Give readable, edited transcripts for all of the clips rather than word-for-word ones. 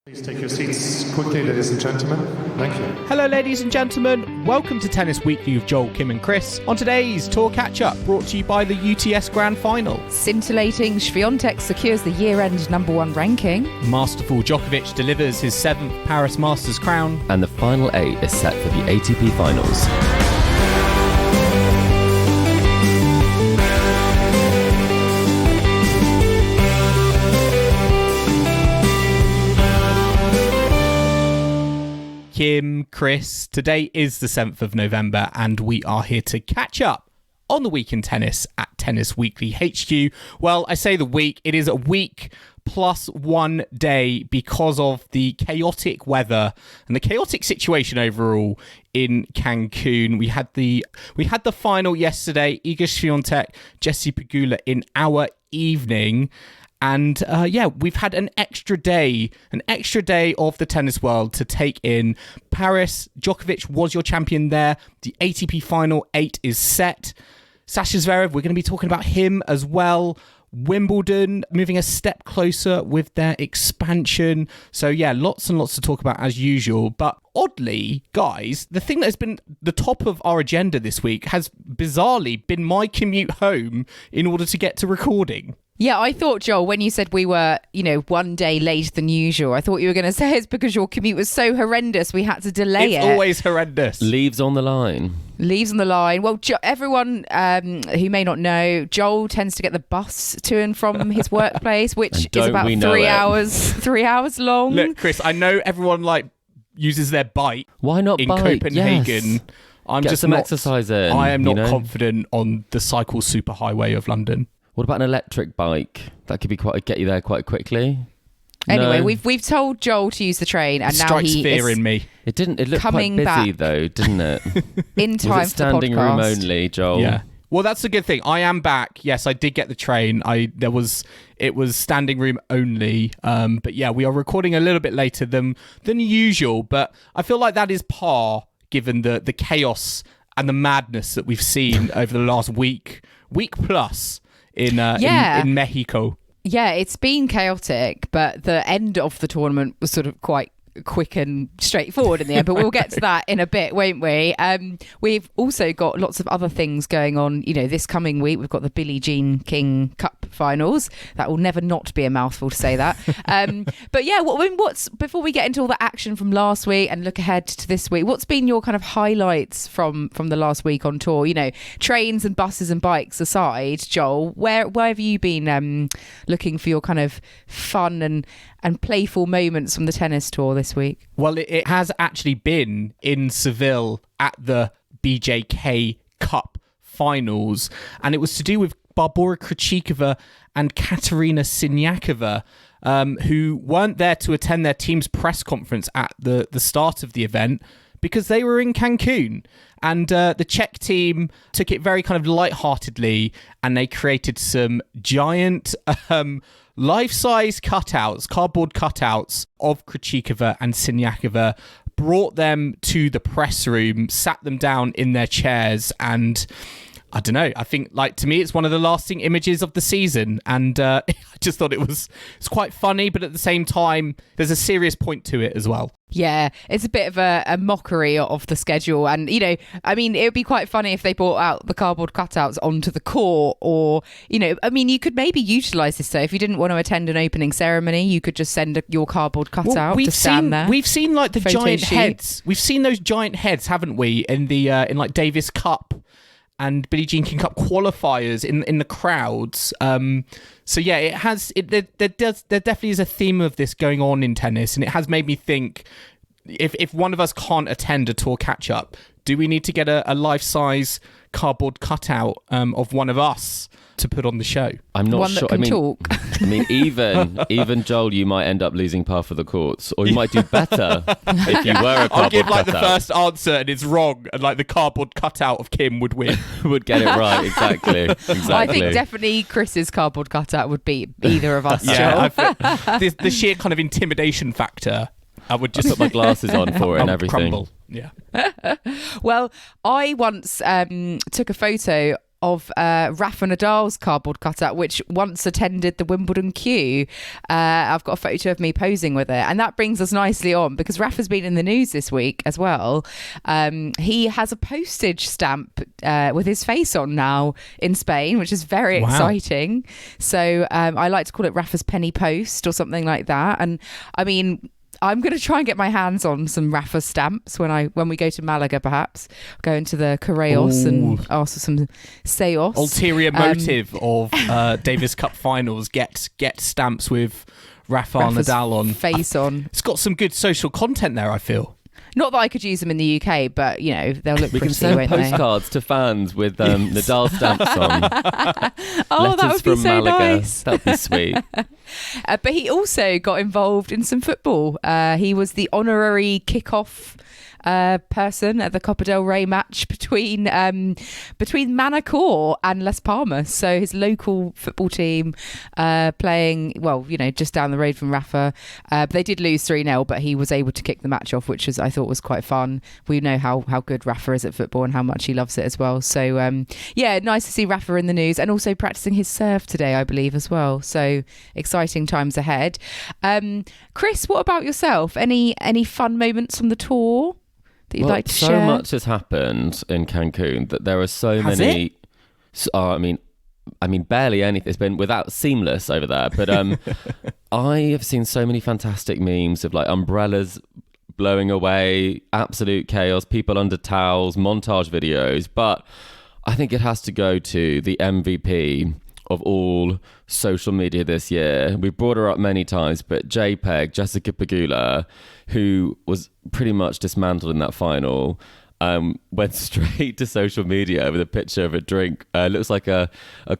Please take your seats quickly, ladies and gentlemen. Thank you. Hello, ladies and gentlemen. Welcome to Tennis Weekly with Joel, Kim and Chris. On today's Tour Catch-Up, brought to you by the UTS Grand Final. Scintillating Swiatek secures the year-end number one ranking. Masterful Djokovic delivers his 7th Paris Masters crown. And the final 8 is set for the ATP Finals. Kim, Chris, today is the 7th of November and we are here to catch up on the week in tennis at Tennis Weekly HQ. Well, I say the week, it is a week plus 1 day because of the chaotic weather and the chaotic situation overall in Cancun. We had the final yesterday, Iga Swiatek, Jessie Pegula in our evening. And we've had an extra day of the tennis world to take in. Paris, Djokovic was your champion there. The ATP Final 8 is set. Sasha Zverev, we're going to be talking about him as well. Wimbledon moving a step closer with their expansion. So yeah, lots and lots to talk about as usual. But oddly, guys, the thing that has been the top of our agenda this week has bizarrely been my commute home in order to get to recording. Yeah, I thought, Joel, when you said we were, 1 day later than usual, I thought you were going to say it's because your commute was so horrendous we had to delay it. It's always horrendous. Leaves on the line. Well, everyone who may not know, Joel tends to get the bus to and from his workplace, which is about 3 hours long. Look, Chris, I know everyone uses their bike. Why not in bike? Copenhagen? Yes. I'm Get just some not, exercise in. I am not confident on the cycle superhighway of London. What about an electric bike? That could be get you there quite quickly. Anyway, No. we've told Joel to use the train, and now Strikes he fear is in me. It didn't. It looked coming quite busy back. though, didn't it? in time Was it for the standing room podcast. only, Joel? Yeah. Well, that's a good thing. I am back. Yes, I did get the train. It was standing room only. But yeah, we are recording a little bit later than usual. But I feel like that is par, given the chaos and the madness that we've seen over the last week plus in Mexico. Yeah, it's been chaotic, but the end of the tournament was sort of quite quick and straightforward in the end, but we'll get to that in a bit, won't we? We've also got lots of other things going on. This coming week we've got the Billie Jean King Cup finals. That will never not be a mouthful to say that. But yeah, what's before we get into all the action from last week and look ahead to this week, what's been your kind of highlights from the last week on tour? Trains and buses and bikes aside, Joel, where have you been looking for your kind of fun and playful moments from the tennis tour this week? Well, it has actually been in Seville at the BJK Cup finals, and it was to do with Barbora Krejcikova and Katerina Siniakova, who weren't there to attend their team's press conference at the start of the event because they were in Cancun. And the Czech team took it very kind of lightheartedly, and they created some giant life-size cutouts, cardboard cutouts of Krejcikova and Siniakova, brought them to the press room, sat them down in their chairs, and I don't know, I think to me it's one of the lasting images of the season, and I just thought it's quite funny, but at the same time there's a serious point to it as well. Yeah, it's a bit of a mockery of the schedule. And, it would be quite funny if they brought out the cardboard cutouts onto the court, or, you could maybe utilise this. So if you didn't want to attend an opening ceremony, you could just send your cardboard cutout to stand there. We've seen the Photo giant shoot. heads. We've seen those giant heads, haven't we, in the in Davis Cup and Billie Jean King Cup qualifiers in the crowds. So yeah, it has. There definitely is a theme of this going on in tennis, and it has made me think: if one of us can't attend a tour catch up, do we need to get a life-size cardboard cutout of one of us to put on the show? I'm not one sure. That can talk. I mean, even Joel, you might end up losing half of the courts, or you might do better if you were a cardboard I'll give cutout. the first answer and it's wrong, and the cardboard cutout of Kim would win. Would get it right, exactly. I think definitely Chris's cardboard cutout would beat either of us. Yeah, Joel. the sheer kind of intimidation factor. I would just put my glasses on for it and everything. Crumble. Yeah. Well, I once took a photo of Rafa Nadal's cardboard cutout, which once attended the Wimbledon queue. I've got a photo of me posing with it. And that brings us nicely on, because Rafa's been in the news this week as well. He has a postage stamp with his face on now in Spain, which is very exciting. So I like to call it Rafa's penny post or something like that. And I mean, I'm going to try and get my hands on some Rafa stamps when we go to Malaga, perhaps. Go into the Correos and ask for some Seos. Ulterior motive of Davis Cup finals. Get stamps with Rafa's Nadal on. Face on. It's got some good social content there, I feel. Not that I could use them in the UK, but, you know, they'll look We pretty, can send won't they? postcards to fans with Nadal stamps on. Oh, that Letters would be from so Malaga. nice. That would be sweet. But he also got involved in some football. He was the honorary kickoff person at the Copa del Rey match between Manacor and Las Palmas. So his local football team playing, well, you know, just down the road from Rafa. They did lose 3-0, but he was able to kick the match off, which I thought was quite fun. We know how good Rafa is at football and how much he loves it as well. So yeah, nice to see Rafa in the news, and also practicing his serve today, I believe, as well. So exciting times ahead. Chris, what about yourself? Any fun moments from the tour that you'd like to share? So much has happened in Cancun that there are so Has many. I mean, barely anything. It's been without seamless over there. But I have seen so many fantastic memes of like umbrellas blowing away, absolute chaos, people under towels, montage videos. But I think it has to go to the MVP of all social media this year. We brought her up many times, but JPEG, Jessica Pegula, who was pretty much dismantled in that final, went straight to social media with a picture of a drink. Looks like a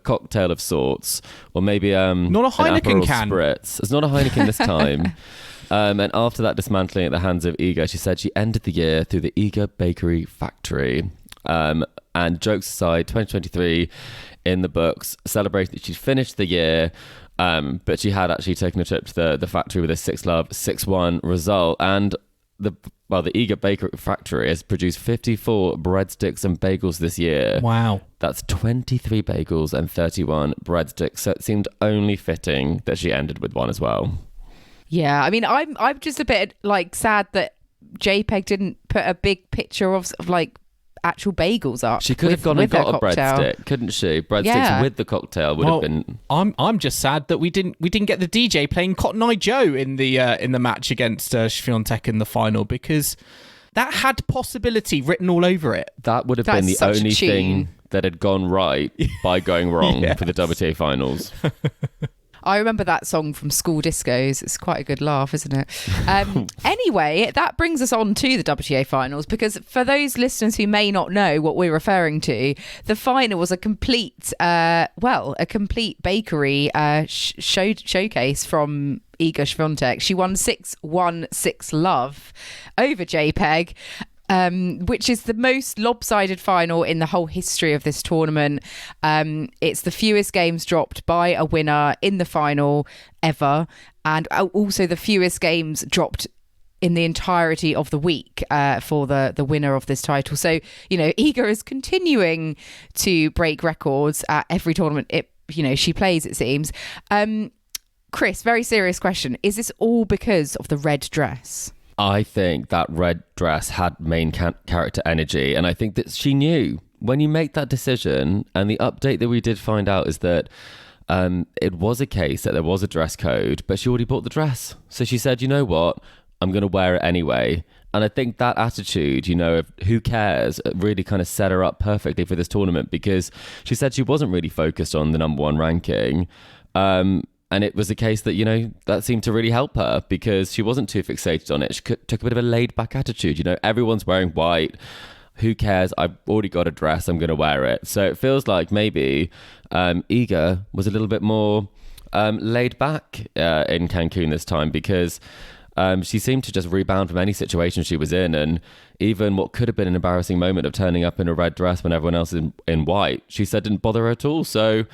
cocktail of sorts, or maybe not a Heineken an Aperol can. Spritz. It's not a Heineken this time. And after that dismantling at the hands of Iga, she said she ended the year through the Iga Bakery Factory. And jokes aside, 2023 in the books, celebrating that she'd finished the year, but she had actually taken a trip to the factory with a 6-1 result. And the Iga Bakery Factory has produced 54 breadsticks and bagels this year. Wow. That's 23 bagels and 31 breadsticks. So it seemed only fitting that she ended with one as well. Yeah, I mean, I'm just a bit like sad that JPEG didn't put a big picture of like actual bagels up. She could have gone and got a breadstick, couldn't she? Breadsticks with the cocktail would have been. I'm just sad that we didn't get the DJ playing Cotton Eye Joe in the match against Swiatek in the final, because that had possibility written all over it. That would have been the only thing that had gone right by going wrong for the WTA Finals. I remember that song from school discos. It's quite a good laugh, isn't it? Anyway, that brings us on to the WTA Finals, because for those listeners who may not know what we're referring to, the final was a complete bakery showcase from Iga Swiatek. She won 6-1, 6-love over JPEG. Which is the most lopsided final in the whole history of this tournament. It's the fewest games dropped by a winner in the final ever, and also the fewest games dropped in the entirety of the week for the winner of this title. So, you know, Iga is continuing to break records at every tournament she plays, it seems. Chris, very serious question. Is this all because of the red dress? I think that red dress had main character energy, and I think that she knew when you make that decision. And the update that we did find out is that it was a case that there was a dress code, but she already bought the dress. So she said, you know what, I'm going to wear it anyway. And I think that attitude, of who cares, really kind of set her up perfectly for this tournament, because she said she wasn't really focused on the number one ranking. And it was a case that, that seemed to really help her, because she wasn't too fixated on it. She took a bit of a laid back attitude. Everyone's wearing white. Who cares? I've already got a dress. I'm going to wear it. So it feels like maybe Iga was a little bit more laid back in Cancun this time, because she seemed to just rebound from any situation she was in. And even what could have been an embarrassing moment of turning up in a red dress when everyone else is in white, she said didn't bother her at all. So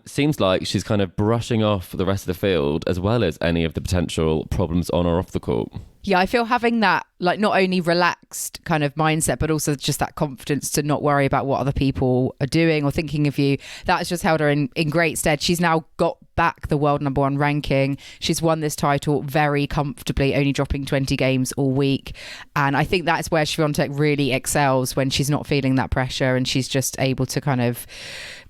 seems like she's kind of brushing off the rest of the field as well as any of the potential problems on or off the court. Yeah, I feel having that, like, not only relaxed kind of mindset, but also just that confidence to not worry about what other people are doing or thinking of you. That has just held her in great stead. She's now got back the world number one ranking. She's won this title very comfortably, only dropping 20 games all week. And I think that's where Swiatek really excels, when she's not feeling that pressure and she's just able to kind of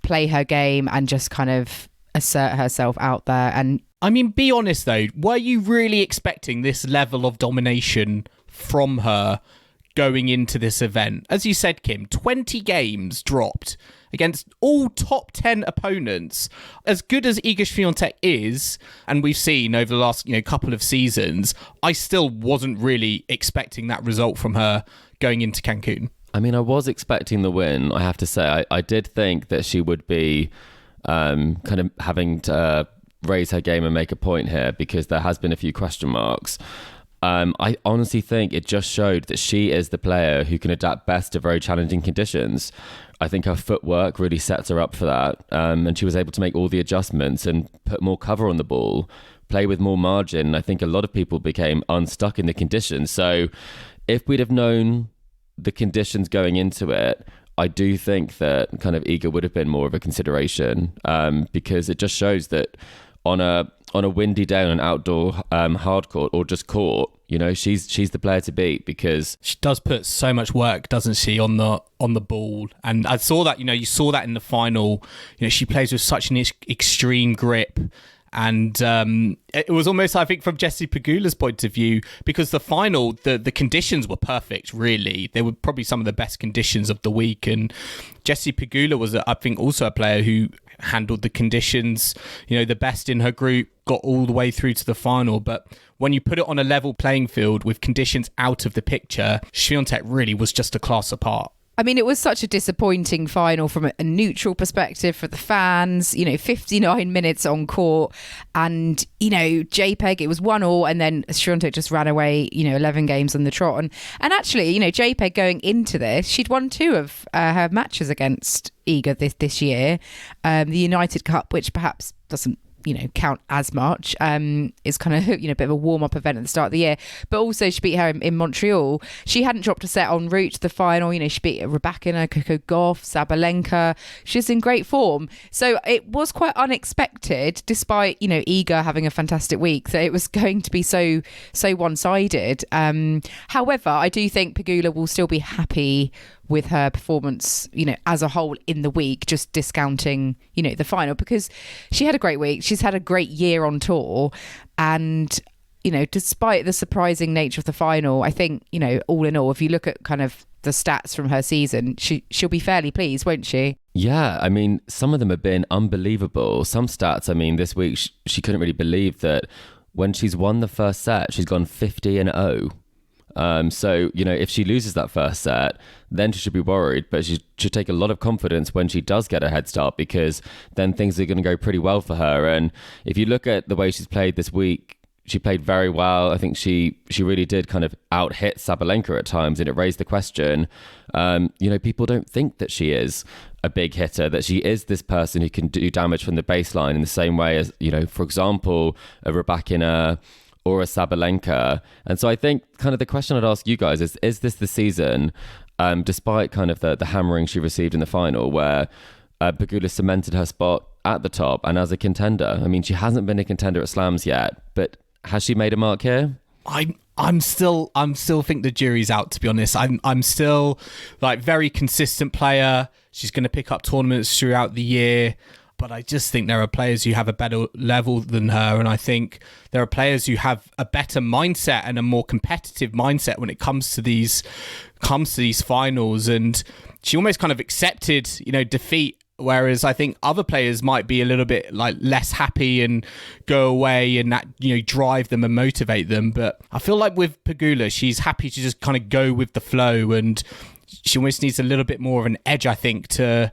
play her game and just kind of assert herself out there. And I mean, be honest though, were you really expecting this level of domination from her going into this event? As you said, Kim, 20 games dropped against all top 10 opponents. As good as Iga Swiatek is, and we've seen over the last couple of seasons, I still wasn't really expecting that result from her going into Cancun. I mean, I was expecting the win, I have to say. I did think that she would be kind of having to raise her game and make a point here, because there has been a few question marks. I honestly think it just showed that she is the player who can adapt best to very challenging conditions. I think her footwork really sets her up for that, and she was able to make all the adjustments and put more cover on the ball, play with more margin. I think a lot of people became unstuck in the conditions. So if we'd have known the conditions going into it, I do think that kind of Iga would have been more of a consideration, because it just shows that on a windy day on an outdoor hard court or just court, she's the player to beat, because she does put so much work, doesn't she, on the ball. And I saw that, you saw that in the final. She plays with such an extreme grip. And it was almost, I think, from Jessie Pegula's point of view, because the final, the conditions were perfect, really. They were probably some of the best conditions of the week. And Jessie Pegula was, I think, also a player who handled the conditions, the best in her group, got all the way through to the final. But when you put it on a level playing field with conditions out of the picture, Swiatek really was just a class apart. I mean, it was such a disappointing final from a neutral perspective for the fans, 59 minutes on court, and, JPEG, it was 1-1, and then Swiatek just ran away, 11 games on the trot. And actually, JPEG going into this, she'd won 2 of her matches against Iga this year. The United Cup, which perhaps doesn't count as much, is kind of a bit of a warm-up event at the start of the year, but also she beat her in Montreal. She hadn't dropped a set en route to the final. She beat Rybakina, Coco Gauff, Sabalenka. She's in great form, so it was quite unexpected, despite Iga having a fantastic week, that it was going to be so one-sided. However, I do think Pegula will still be happy with her performance, as a whole in the week, just discounting, the final, because she had a great week. She's had a great year on tour. And, despite the surprising nature of the final, I think, all in all, if you look at kind of the stats from her season, she'll be fairly pleased, won't she? Yeah, I mean, some of them have been unbelievable. Some stats, I mean, this week she couldn't really believe that when she's won the first set, she's gone 50-0. So, if she loses that first set, then she should be worried, but she should take a lot of confidence when she does get a head start, because then things are going to go pretty well for her. And if you look at the way she's played this week, she played very well. I think she really did kind of out-hit Sabalenka at times, and it raised the question, people don't think that she is a big hitter, that she is this person who can do damage from the baseline in the same way as, for example, a Rybakina or a Sabalenka. And so I think kind of the question I'd ask you guys is this the season, despite kind of the hammering she received in the final, where Pegula cemented her spot at the top and as a contender? I mean, she hasn't been a contender at slams yet, but has she made a mark here? I'm still think the jury's out, to be honest. I'm still very consistent player. She's going to pick up tournaments throughout the year. But I just think there are players who have a better level than her. And I think there are players who have a better mindset and a more competitive mindset when it comes to these finals. And she almost kind of accepted, defeat. Whereas I think other players might be a little bit less happy and go away, and that, drive them and motivate them. But I feel like with Pegula, she's happy to just kind of go with the flow, and she almost needs a little bit more of an edge, I think, to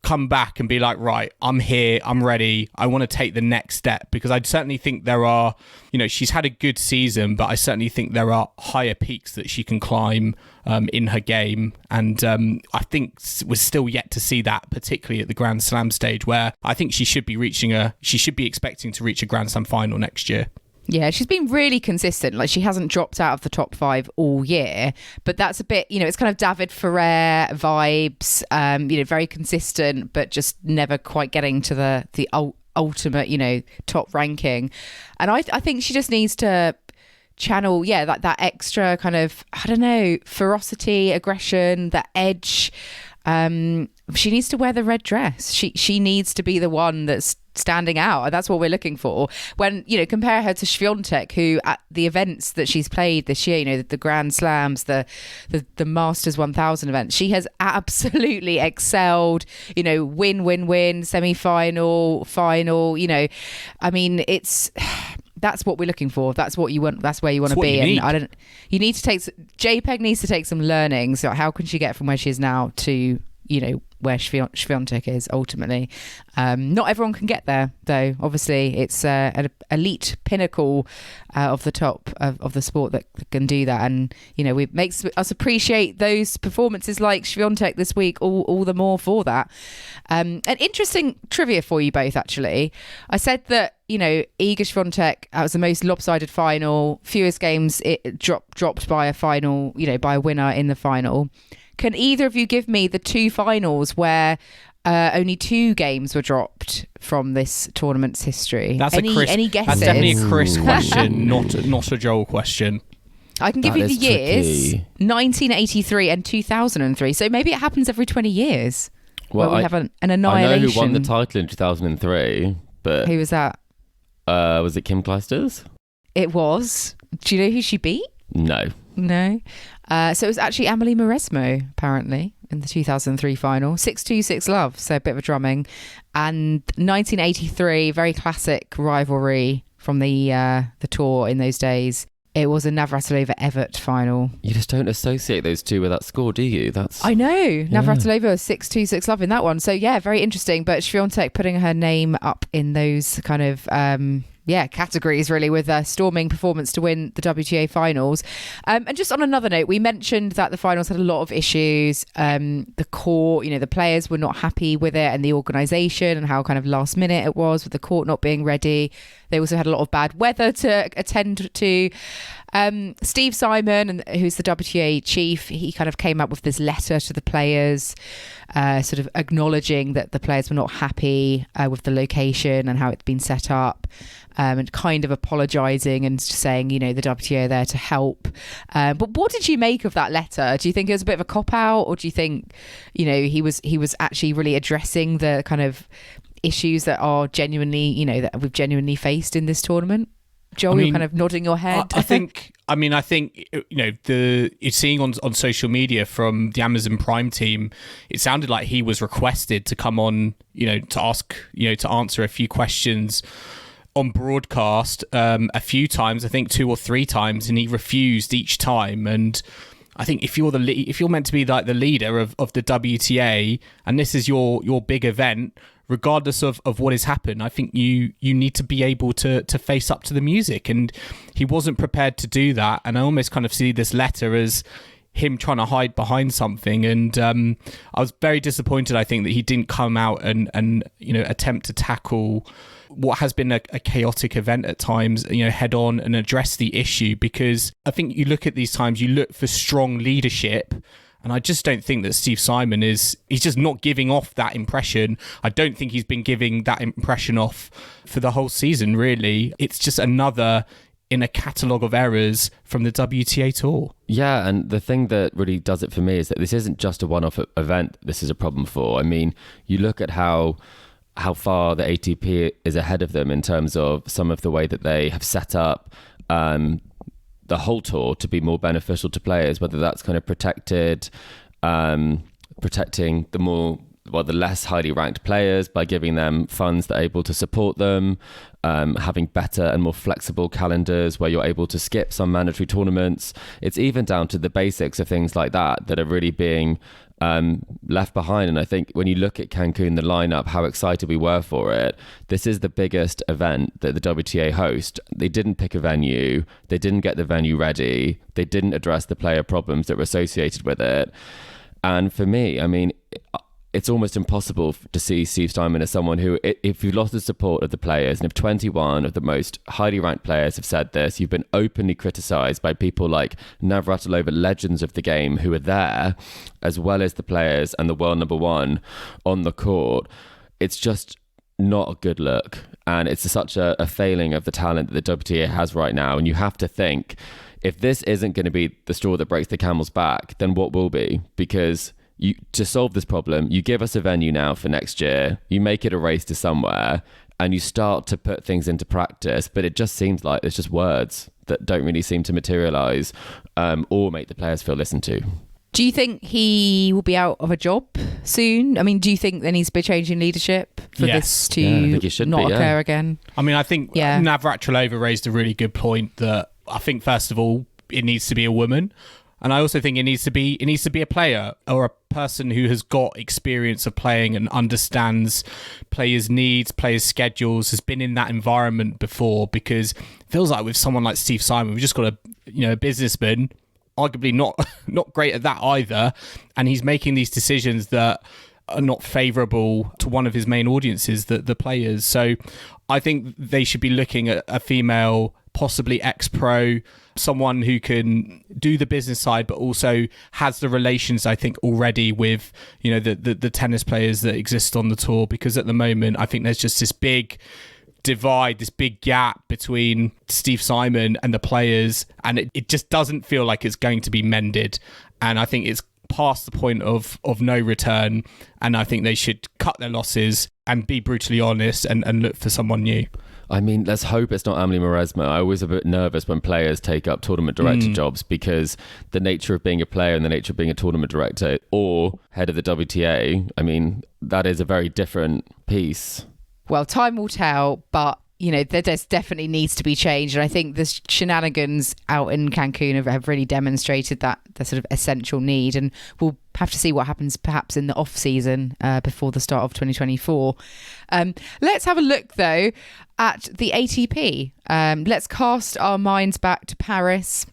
come back and be like, right, I'm here, I'm ready, I want to take the next step? Because I certainly think there are, she's had a good season, but I certainly think there are higher peaks that she can climb in her game. And I think we're still yet to see that, particularly at the Grand Slam stage, where I think she should be expecting to reach a Grand Slam final next year. Yeah, she's been really consistent. Like, she hasn't dropped out of the top 5 all year, but that's a bit, it's kind of David Ferrer vibes, very consistent, but just never quite getting to the ultimate, top ranking. And I think she just needs to channel, that extra kind of, I don't know, ferocity, aggression, that edge. She needs to wear the red dress. She needs to be the one that's standing out. That's what we're looking for. When, compare her to Swiatek, who at the events that she's played this year, the Grand Slams, the Masters 1000 events, she has absolutely excelled, win, semi-final, final, I mean, that's what we're looking for. That's what you want. That's where you want to be. And you need to take, JPEG needs to take some learning. So how can she get from where she is now to, where Swiatek is ultimately? Not everyone can get there, though. Obviously, it's an elite pinnacle of the top of the sport that can do that, and it makes us appreciate those performances like Swiatek this week all the more for that. An interesting trivia for you both, actually. I said that Iga Swiatek was the most lopsided final, fewest games it dropped by a final, by a winner in the final. Can either of you give me the 2 finals where only 2 games were dropped from this tournament's history? That's any guesses? That's definitely a Chris question, not a Joel question. I can give you the years, 1983 and 2003. So maybe it happens every 20 years. Well, where we have an annihilation. I know who won the title in 2003, but who was that? Was it Kim Clijsters? It was. Do you know who she beat? No. So it was actually Amelie Mauresmo, apparently, in the 2003 final. 6-2, 6-love, so a bit of a drumming. And 1983, very classic rivalry from the tour in those days. It was a Navratilova-Evert final. You just don't associate those two with that score, do you? I know. Navratilova was 6-2, 6-love in that one. So, yeah, very interesting. But Swiatek putting her name up in those kind of categories, really, with a storming performance to win the WTA Finals. And just on another note, we mentioned that the finals had a lot of issues. The court, the players were not happy with it, and the organisation, and how kind of last minute it was with the court not being ready. They also had a lot of bad weather to attend to. Steve Simon, who's the WTA chief, he kind of came up with this letter to the players, sort of acknowledging that the players were not happy with the location and how it's been set up, and kind of apologising and saying, the WTA are there to help. But what did you make of that letter? Do you think it was a bit of a cop-out, or do you think, he was actually really addressing the kind of issues that are genuinely, that we've genuinely faced in this tournament? Joel, you're kind of nodding your head. I think you're seeing on social media from the Amazon Prime team, it sounded like he was requested to come on, to answer a few questions on broadcast a few times, I think 2 or 3 times, and he refused each time. And I think if you're meant to be like the leader of the WTA, and this is your big event, regardless of what has happened, I think you need to be able to face up to the music. And he wasn't prepared to do that. And I almost kind of see this letter as him trying to hide behind something. And I was very disappointed, I think, that he didn't come out and attempt to tackle what has been a chaotic event at times, head on and address the issue. Because I think you look at these times, you look for strong leadership. And I just don't think that Steve Simon he's just not giving off that impression. I don't think he's been giving that impression off for the whole season, really. It's just another in a catalogue of errors from the WTA Tour. Yeah, and the thing that really does it for me is that this isn't just a one-off event this is a problem for. I mean, you look at how far the ATP is ahead of them in terms of some of the way that they have set up the whole tour to be more beneficial to players, whether that's kind of protecting the less highly ranked players by giving them funds that are able to support them, having better and more flexible calendars where you're able to skip some mandatory tournaments. It's even down to the basics of things like that are really being left behind. And I think when you look at Cancun, the lineup, how excited we were for it, this is the biggest event that the WTA host. They didn't pick a venue, they didn't get the venue ready, they didn't address the player problems that were associated with it. And for me, I mean, it's almost impossible to see Steve Simon as someone who, if you've lost the support of the players, and if 21 of the most highly ranked players have said this, you've been openly criticised by people like Navratilova, legends of the game, who are there, as well as the players and the world number one on the court. It's just not a good look. And it's such a failing of the talent that the WTA has right now. And you have to think, if this isn't going to be the straw that breaks the camel's back, then what will be? Because to solve this problem, you give us a venue now for next year, you make it a race to somewhere, and you start to put things into practice, but it just seems like it's just words that don't really seem to materialise or make the players feel listened to. Do you think he will be out of a job soon? I mean, do you think there needs to be a change in leadership for this to occur again? I mean, I think Navratilova raised a really good point that I think, first of all, it needs to be a woman. And I also think it needs to be a player or a person who has got experience of playing and understands players' needs, players' schedules, has been in that environment before. Because it feels like with someone like Steve Simon, we've just got a businessman, arguably not great at that either, and he's making these decisions that are not favourable to one of his main audiences, the players. So I think they should be looking at a female, possibly ex-pro, someone who can do the business side but also has the relations, I think, already with the tennis players that exist on the tour. Because at the moment I think there's just this big divide, this big gap between Steve Simon and the players, and it just doesn't feel like it's going to be mended. And I think it's past the point of no return, and I think they should cut their losses and be brutally honest and look for someone new. I mean, let's hope it's not Amelie Mauresmo. I always a bit nervous when players take up tournament director jobs, because the nature of being a player and the nature of being a tournament director or head of the WTA, I mean, that is a very different piece. Well, time will tell, but there definitely needs to be change. And I think the shenanigans out in Cancun have really demonstrated that the sort of essential need. And we'll have to see what happens perhaps in the off season before the start of 2024. Let's have a look, though, at the ATP. Let's cast our minds back to Paris,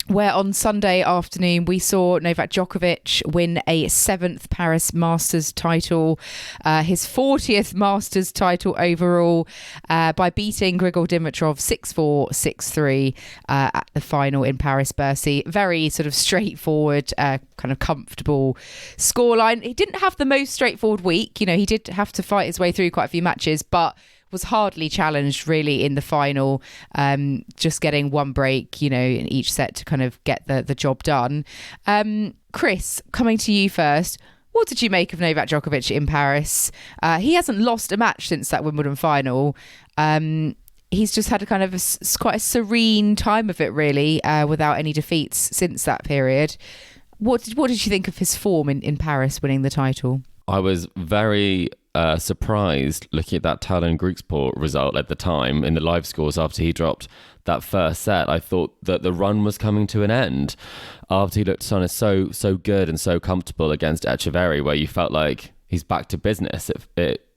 where on Sunday afternoon we saw Novak Djokovic win a 7th Paris Masters title, his 40th Masters title overall, by beating Grigor Dimitrov 6-4, 6-3 at the final in Paris-Bercy. Very sort of straightforward, kind of comfortable scoreline. He didn't have the most straightforward week. He did have to fight his way through quite a few matches, but was hardly challenged really in the final, just getting one break, in each set to kind of get the job done. Chris, coming to you first, what did you make of Novak Djokovic in Paris? He hasn't lost a match since that Wimbledon final. He's just had a kind of quite a serene time of it, really, without any defeats since that period. What did you think of his form in Paris, winning the title? I was very surprised looking at that Talon Grigsport result at the time in the live scores after he dropped that first set. I thought that the run was coming to an end after he looked so good and so comfortable against Echeverry, where you felt like he's back to business.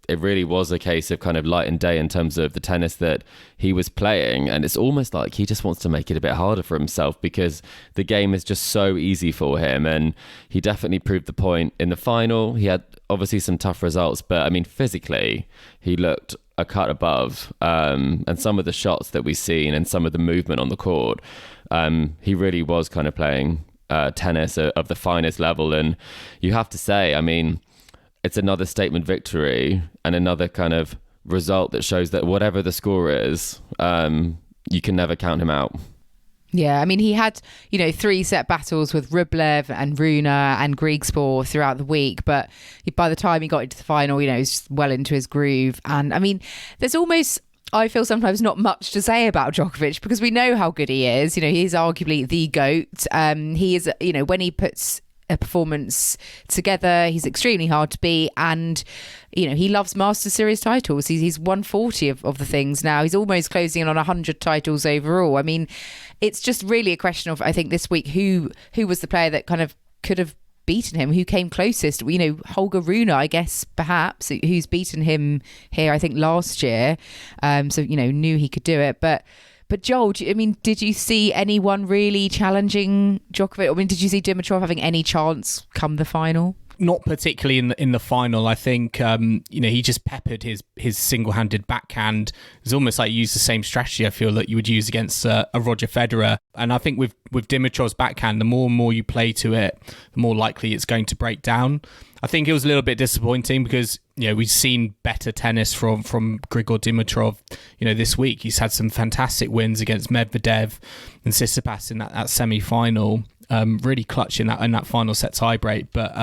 It really was a case of kind of light and day in terms of the tennis that he was playing. And it's almost like he just wants to make it a bit harder for himself, because the game is just so easy for him. And he definitely proved the point in the final. He had obviously some tough results, but I mean, physically, he looked a cut above. And some of the shots that we've seen and some of the movement on the court, he really was kind of playing tennis of the finest level. And you have to say, I mean, it's another statement victory and another kind of result that shows that whatever the score is, you can never count him out. Yeah, I mean, he had, 3-set battles with Rublev and Rune and Grigspor throughout the week, but by the time he got into the final, he was just well into his groove. And I mean, there's almost, I feel sometimes not much to say about Djokovic, because we know how good he is. He is arguably the GOAT. He is, when he puts a performance together. He's extremely hard to beat, and he loves Masters Series titles. He's won 40 of the things now. He's almost closing in on 100 titles overall. I mean, it's just really a question of, I think, this week who was the player that kind of could have beaten him, who came closest. Holger Rune, I guess, perhaps, who's beaten him here, I think, last year. So knew he could do it, but Joel, did you see anyone really challenging Djokovic? Did you see Dimitrov having any chance come the final? Not particularly in the final. I think he just peppered his single-handed backhand. It's almost like he used the same strategy, I feel, that you would use against a Roger Federer. And I think with Dimitrov's backhand, the more and more you play to it, the more likely it's going to break down. I think it was a little bit disappointing because we've seen better tennis from Grigor Dimitrov. This week he's had some fantastic wins against Medvedev and Tsitsipas in that semi-final. Really clutch in that final set tiebreak, but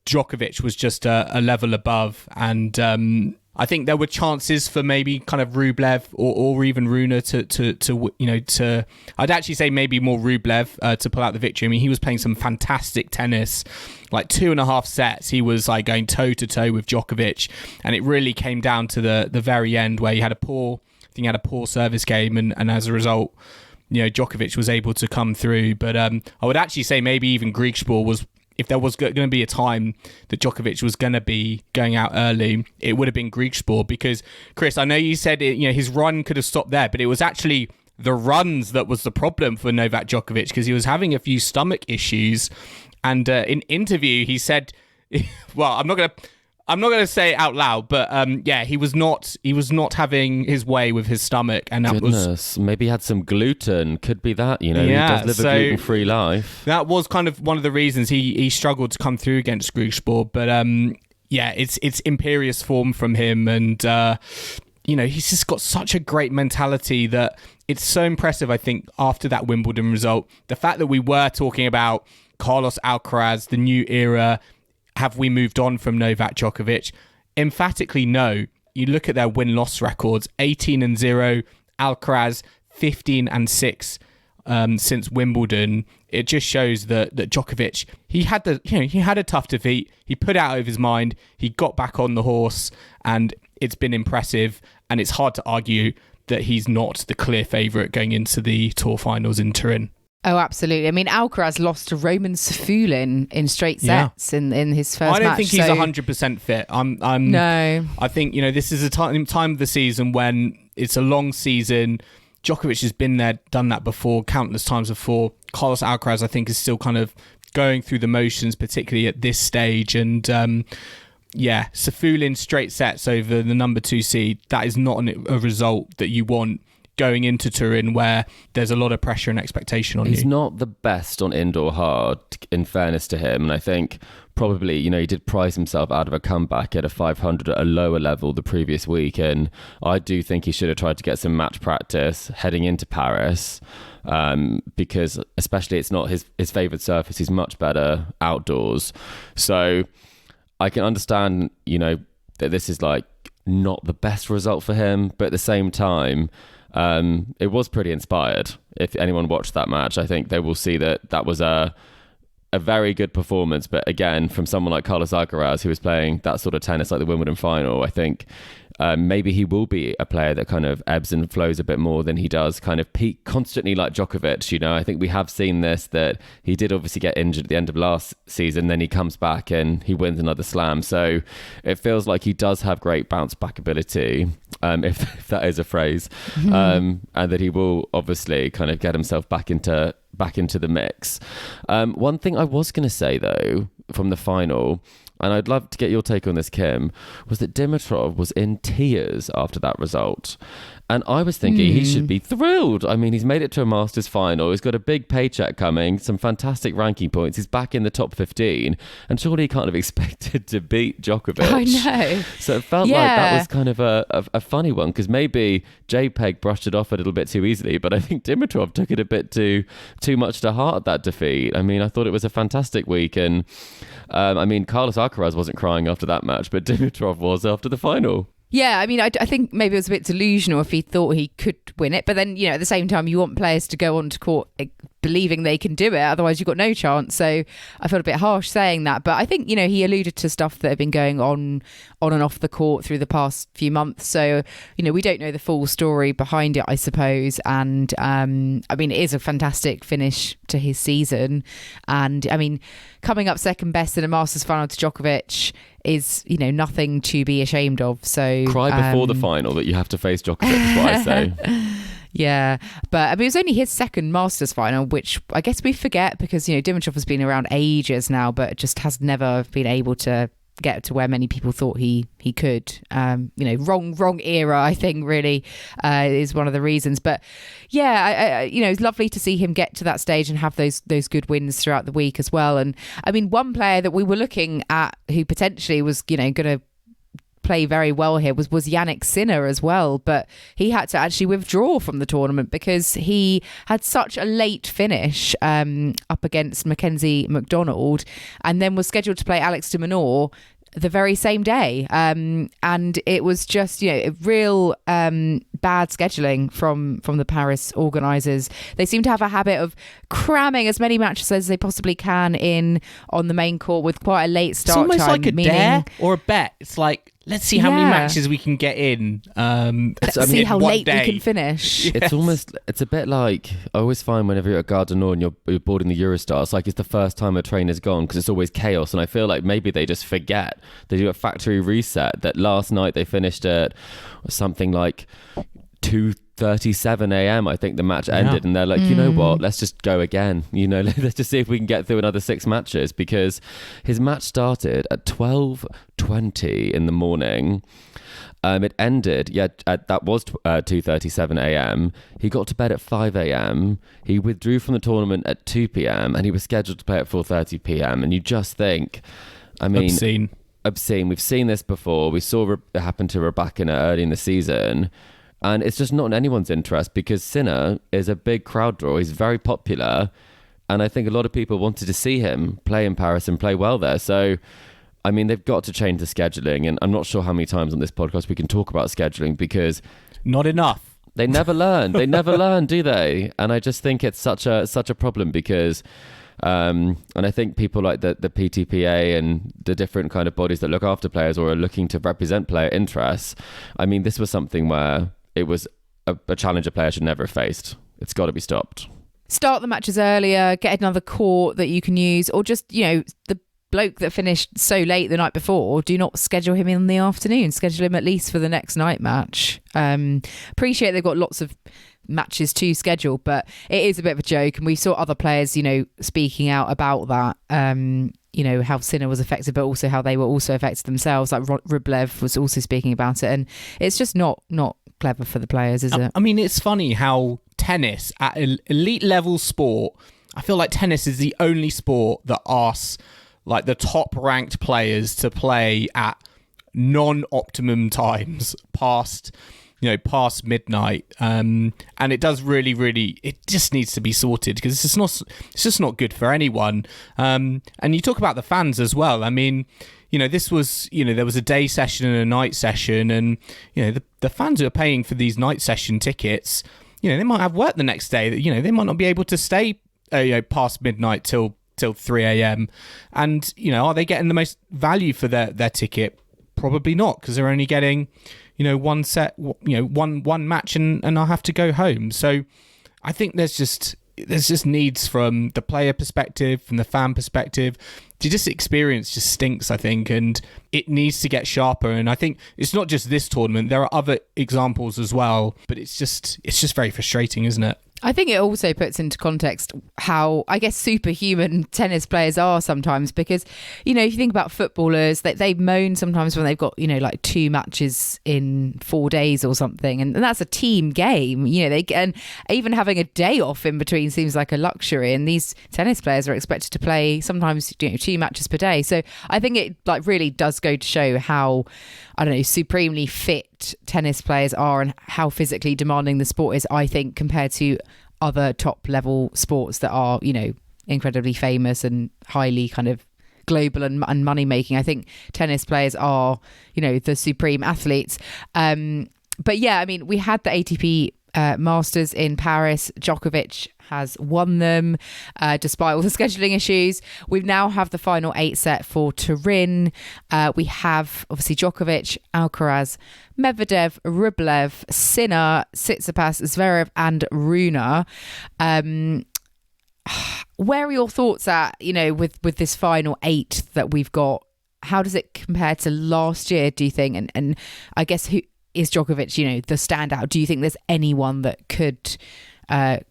Djokovic was just a level above, and I think there were chances for maybe kind of Rublev or even Rune to I'd actually say maybe more Rublev to pull out the victory. I mean, he was playing some fantastic tennis, like 2.5 sets. He was like going toe to toe with Djokovic, and it really came down to the very end where he had a poor service game, and as a result, Djokovic was able to come through. But I would actually say maybe even Griekspoor was, if there was going to be a time that Djokovic was going to be going out early, it would have been Griekspoor. Because, Chris, I know you said his run could have stopped there, but it was actually the runs that was the problem for Novak Djokovic, because he was having a few stomach issues. And in interview, he said, well, I'm not going to say it out loud, but he was not having his way with his stomach, and that was maybe he had some gluten. Could be that, he does live a gluten-free life. That was kind of one of the reasons he struggled to come through against Griekspoor. But it's imperious form from him, and he's just got such a great mentality that it's so impressive. I think after that Wimbledon result, the fact that we were talking about Carlos Alcaraz, the new era. Have we moved on from Novak Djokovic? Emphatically, no. You look at their win-loss records: 18-0, Alcaraz 15-6 since Wimbledon. It just shows that Djokovic, he had a tough defeat. He put it out of his mind. He got back on the horse, and it's been impressive. And it's hard to argue that he's not the clear favourite going into the Tour Finals in Turin. Oh, absolutely. I mean, Alcaraz lost to Roman Safulin in straight sets in his first match. I don't think he's 100% fit. No. I think, this is a time of the season when it's a long season. Djokovic has been there, done that before, countless times before. Carlos Alcaraz, I think, is still kind of going through the motions, particularly at this stage. And Safulin straight sets over the number 2 seed. That is not a result that you want going into Turin, where there's a lot of pressure and expectation on you. He's not the best on indoor hard, in fairness to him. And I think probably, he did prize himself out of a comeback at a 500 at a lower level the previous week. And I do think he should have tried to get some match practice heading into Paris, because especially it's not his favoured surface. He's much better outdoors. So I can understand, that this is like not the best result for him. But at the same time, it was pretty inspired. If anyone watched that match, I think they will see that was a very good performance. But again, from someone like Carlos Alcaraz, who was playing that sort of tennis like the Wimbledon final, I think maybe he will be a player that kind of ebbs and flows a bit more than he does kind of peak constantly like Djokovic. I think we have seen this, that he did obviously get injured at the end of last season, then he comes back and he wins another slam. So it feels like he does have great bounce back ability, if that is a phrase, and that he will obviously kind of get himself back into the mix. One thing I was going to say though from the final, and I'd love to get your take on this, Kim, was that Dimitrov was in tears after that result. And I was thinking he should be thrilled. I mean, he's made it to a Masters final. He's got a big paycheck coming, some fantastic ranking points. He's back in the top 15. And surely he can't have expected to beat Djokovic. I know. So it felt like that was kind of a funny one, because maybe JPEG brushed it off a little bit too easily. But I think Dimitrov took it a bit too much to heart, that defeat. I mean, I thought it was a fantastic week. And Carlos Alcaraz wasn't crying after that match, but Dimitrov was after the final. Yeah, I mean, I think maybe it was a bit delusional if he thought he could win it. But then, at the same time, you want players to go on to court believing they can do it. Otherwise, you've got no chance. So I felt a bit harsh saying that. But I think, he alluded to stuff that had been going on and off the court through the past few months. So, we don't know the full story behind it, I suppose. And it is a fantastic finish to his season. And coming up second best in a Masters final to Djokovic is, nothing to be ashamed of. So cry before the final that you have to face Djokovic, is what I say. Yeah, but it was only his second Masters final, which I guess we forget because, Dimitrov has been around ages now, but just has never been able to get to where many people thought he could. Wrong era, I think, really is one of the reasons. But yeah, it's lovely to see him get to that stage and have those good wins throughout the week as well. And one player that we were looking at who potentially was, going to play very well here was Jannik Sinner as well, but he had to actually withdraw from the tournament because he had such a late finish up against Mackenzie McDonald, and then was scheduled to play Alex de Minaur the very same day, and it was just a real bad scheduling from the Paris organisers. They seem to have a habit of cramming as many matches as they possibly can in on the main court with quite a late start time. It's almost like a dare or a bet. It's like, let's see how many matches we can get in. Let's see how late we can finish. Yes. It's a bit like, I always find whenever you're at Gare du Nord and you're boarding the Eurostar, it's like it's the first time a train has gone because it's always chaos. And I feel like maybe they just forget. They do a factory reset that last night they finished at something like 2:37 a.m. I think the match ended, and they're like, you know what, let's just go again. Let's just see if we can get through another 6 matches, because his match started at 12:20 in the morning. It ended, that was 2:37 a.m. He got to bed at 5 a.m. He withdrew from the tournament at 2 p.m. and he was scheduled to play at 4:30 p.m. And you just think, obscene. We've seen this before. We saw it happen to Rybakina early in the season. And it's just not in anyone's interest because Sinner is a big crowd draw. He's very popular. And I think a lot of people wanted to see him play in Paris and play well there. So, they've got to change the scheduling. And I'm not sure how many times on this podcast we can talk about scheduling because... Not enough. They never learn. They never learn, do they? And I just think it's such a problem because... and I think people like the PTPA and the different kind of bodies that look after players or are looking to represent player interests, this was something where it was a challenge a player should never have faced. It's got to be stopped. Start the matches earlier, get another court that you can use, or just, the bloke that finished so late the night before, do not schedule him in the afternoon. Schedule him at least for the next night match. Appreciate they've got lots of matches to schedule, but it is a bit of a joke, and we saw other players speaking out about that, how Sinner was affected, but also how they were also affected themselves. Like Rublev was also speaking about it, and it's just not clever for the players, is it? It's funny how tennis at elite level sport, I feel like tennis is the only sport that asks like the top ranked players to play at non-optimum times past midnight, and it does really it just needs to be sorted because it's just not good for anyone. And you talk about the fans as well. This was, there was a day session and a night session, and the fans who are paying for these night session tickets, they might have work the next day. They might not be able to stay past midnight till 3 a.m. And are they getting the most value for their ticket? Probably not, because they're only getting one set, one match, and I'll have to go home. So I think there's just needs from the player perspective, from the fan perspective. This experience just stinks, I think, and it needs to get sharper. And I think it's not just this tournament. There are other examples as well, but it's just very frustrating, isn't it? I think it also puts into context how, I guess, superhuman tennis players are sometimes, because, if you think about footballers, they moan sometimes when they've got, like 2 matches in 4 days or something. And that's a team game, and even having a day off in between seems like a luxury. And these tennis players are expected to play sometimes, 2 matches per day. So I think it really does go to show how, supremely fit tennis players are and how physically demanding the sport is, I think, compared to other top level sports that are, incredibly famous and highly kind of global and money making. I think tennis players are, the supreme athletes. But yeah, we had the ATP Masters in Paris. Djokovic has won them despite all the scheduling issues. We now have the final 8 set for Turin. We have obviously Djokovic, Alcaraz, Medvedev, Rublev, Sinner, Tsitsipas, Zverev and Rune. Where are your thoughts at, with this final 8 that we've got? How does it compare to last year, do you think? And I guess who is Djokovic, the standout? Do you think there's anyone that could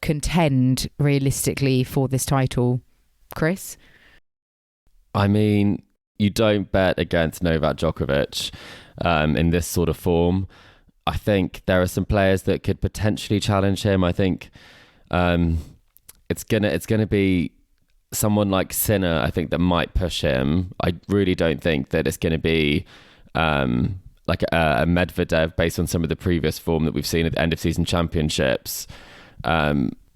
contend realistically for this title, Chris? I mean, you don't bet against Novak Djokovic in this sort of form. I think there are some players that could potentially challenge him. I think it's gonna be someone like Sinner, I think, that might push him. I really don't think that it's going to be like a Medvedev based on some of the previous form that we've seen at the end of season championships.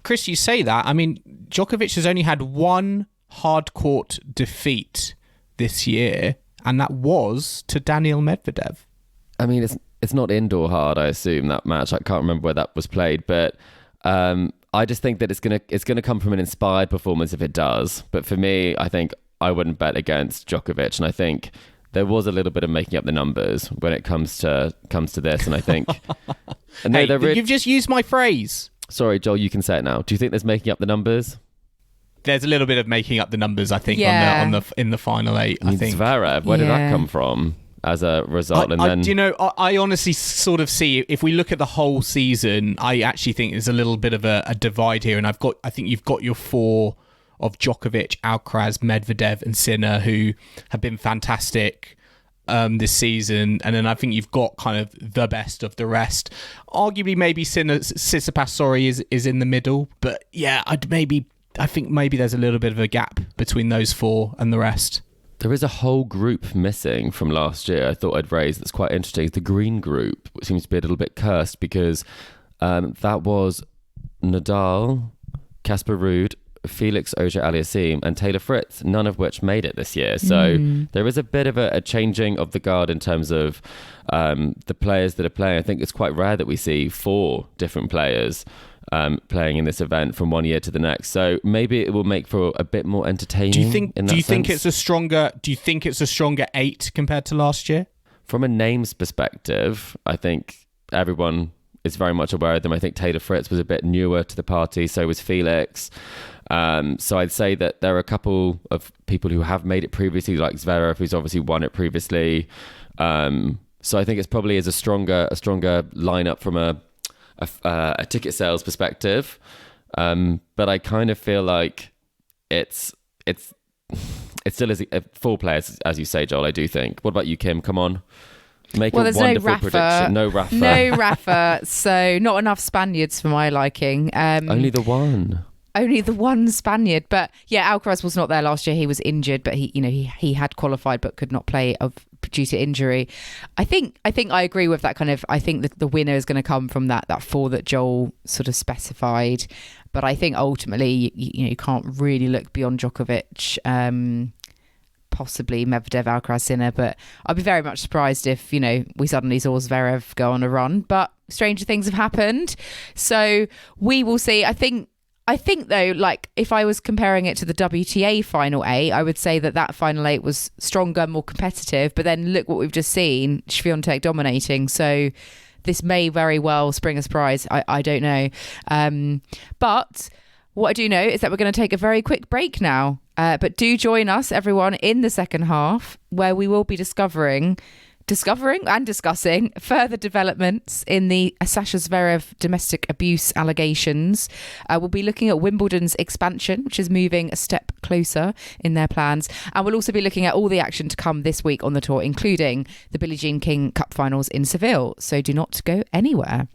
Chris, you say that. I mean, Djokovic has only had one hard court defeat this year, and that was to Daniil Medvedev. I mean, it's not indoor hard, I assume, that match. I can't remember where that was played, but I just think that it's gonna come from an inspired performance if it does. But for me, I think I wouldn't bet against Djokovic, and I think there was a little bit of making up the numbers when it comes to this. And I think you've just used my phrase. Sorry, Joel, you can say it now. Do you think there's making up the numbers? There's a little bit of making up the numbers, I think, in the final 8. I think Zverev, where did that come from? As a result, I honestly sort of see, if we look at the whole season, I actually think there's a little bit of a divide here, and I think you've got your 4 of Djokovic, Alcaraz, Medvedev, and Sinner, who have been fantastic this season, and then I think you've got kind of the best of the rest. Arguably, maybe Tsitsipas, is in the middle, but yeah, I think maybe there's a little bit of a gap between those 4 and the rest. There is a whole group missing from last year I thought I'd raise that's quite interesting. It's the green group, which seems to be a little bit cursed because that was Nadal, Casper Ruud, Felix Auger-Aliassime and Taylor Fritz, none of which made it this year. So there is a bit of a changing of the guard in terms of the players that are playing. I think it's quite rare that we see 4 different players playing in this event from one year to the next. So maybe it will make for a bit more entertaining. Do you think it's a stronger 8 compared to last year? From a names perspective, I think everyone is very much aware of them. I think Taylor Fritz was a bit newer to the party, so was Felix. So I'd say that there are a couple of people who have made it previously, like Zverev, who's obviously won it previously. So I think it's probably is a stronger lineup from a ticket sales perspective, but I kind of feel like it's still is 4 players, as you say, Joel. I do think. What about you, Kim? Come on, make a wonderful prediction. No Rafa, so not enough Spaniards for my liking. Only the one Spaniard, but yeah, Alcaraz was not there last year. He was injured, but he had qualified but could not play due to injury. I think I agree with that kind of. I think that the winner is going to come from that 4 that Joel sort of specified. But I think ultimately, you can't really look beyond Djokovic, possibly Medvedev, Alcaraz, Sinner. But I'd be very much surprised if we suddenly saw Zverev go on a run. But stranger things have happened, so we will see. I think though, like if I was comparing it to the WTA Final 8, I would say that Final 8 was stronger, more competitive. But then look what we've just seen, Swiatek dominating. So this may very well spring a surprise. I don't know. But what I do know is that we're going to take a very quick break now. But do join us, everyone, in the second half, where we will be discovering and discussing further developments in the Sasha Zverev domestic abuse allegations. We'll be looking at Wimbledon's expansion, which is moving a step closer in their plans. And we'll also be looking at all the action to come this week on the tour, including the Billie Jean King Cup Finals in Seville. So do not go anywhere.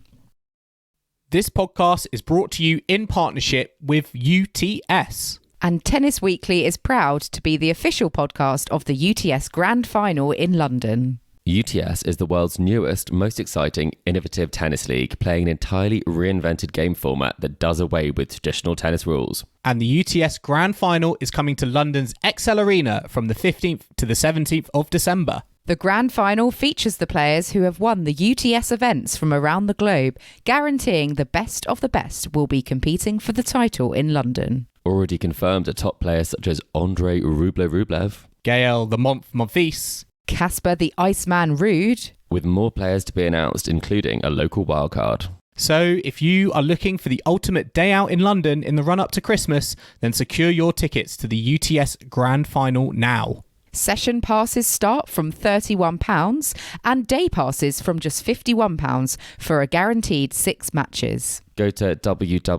This podcast is brought to you in partnership with UTS. And Tennis Weekly is proud to be the official podcast of the UTS Grand Final in London. UTS is the world's newest, most exciting, innovative tennis league, playing an entirely reinvented game format that does away with traditional tennis rules. And the UTS Grand Final is coming to London's XL Arena from the 15th to the 17th of December. The Grand Final features the players who have won the UTS events from around the globe, guaranteeing the best of the best will be competing for the title in London. Already confirmed are top players such as Andrei Rublev, Gael the Monfils, Casper the Iceman Ruud, with more players to be announced, including a local wildcard. So if you are looking for the ultimate day out in London in the run-up to Christmas, then secure your tickets to the UTS Grand Final now. Session passes start from £31 and day passes from just £51 for a guaranteed 6 matches. Go to www.uts.live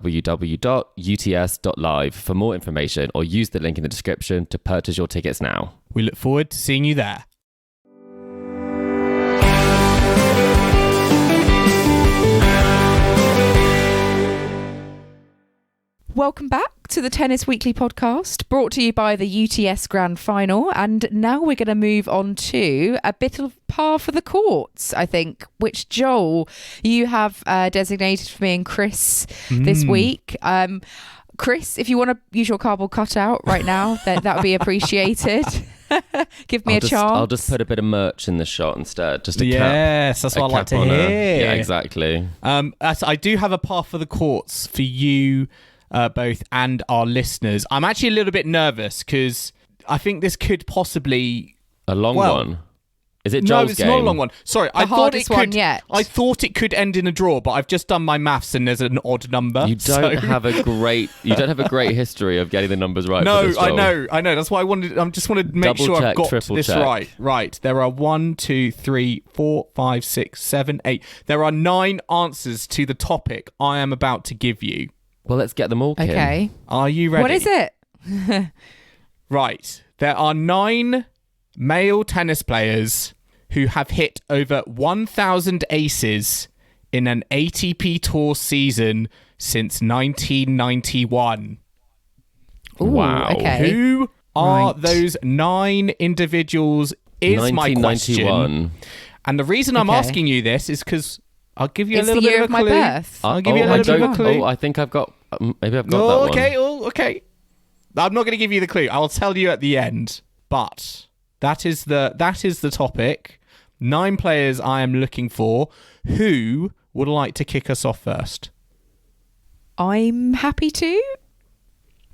for more information or use the link in the description to purchase your tickets now. We look forward to seeing you there. Welcome back to the Tennis Weekly podcast, brought to you by the UTS Grand Final. And now we're going to move on to a bit of par for the courts, I think, which, Joel, you have designated for me and Chris this week. Chris, if you want to use your cardboard cutout right now, that would be appreciated. Give me a chance. I'll just put a bit of merch in the shot instead. Just a cap. Yes, that's what I like to hear. Yeah, exactly. I do have a par for the courts for you both and our listeners. I'm actually a little bit nervous because I think this could possibly... A long one? Is it Joel's game? No, it's not a long one. Sorry, I thought it could. Yet. I thought it could end in a draw, but I've just done my maths and there's an odd number. You don't have a great history of getting the numbers right. No, for this, Joel. I know. That's why I just wanted to make sure I've got this check. right. Right. There are 1, 2, 3, 4, 5, 6, 7, 8. There are 9 answers to the topic I am about to give you. Well, let's get them all, Kim. Okay. Are you ready? What is it? Right. There are 9 male tennis players who have hit over 1,000 aces in an ATP Tour season since 1991. Ooh, Wow. Okay. Who are those 9 individuals is my 1991. question. And the reason I'm asking you this is because I'll give you It's a little the bit year of a of my clue. birth. I'll give you a little bit of a clue. I think I've got... maybe I've got that one. Okay. I'm not going to give you the clue. I'll tell you at the end. But that is the topic. 9 players I am looking for. Who would like to kick us off first? I'm happy to.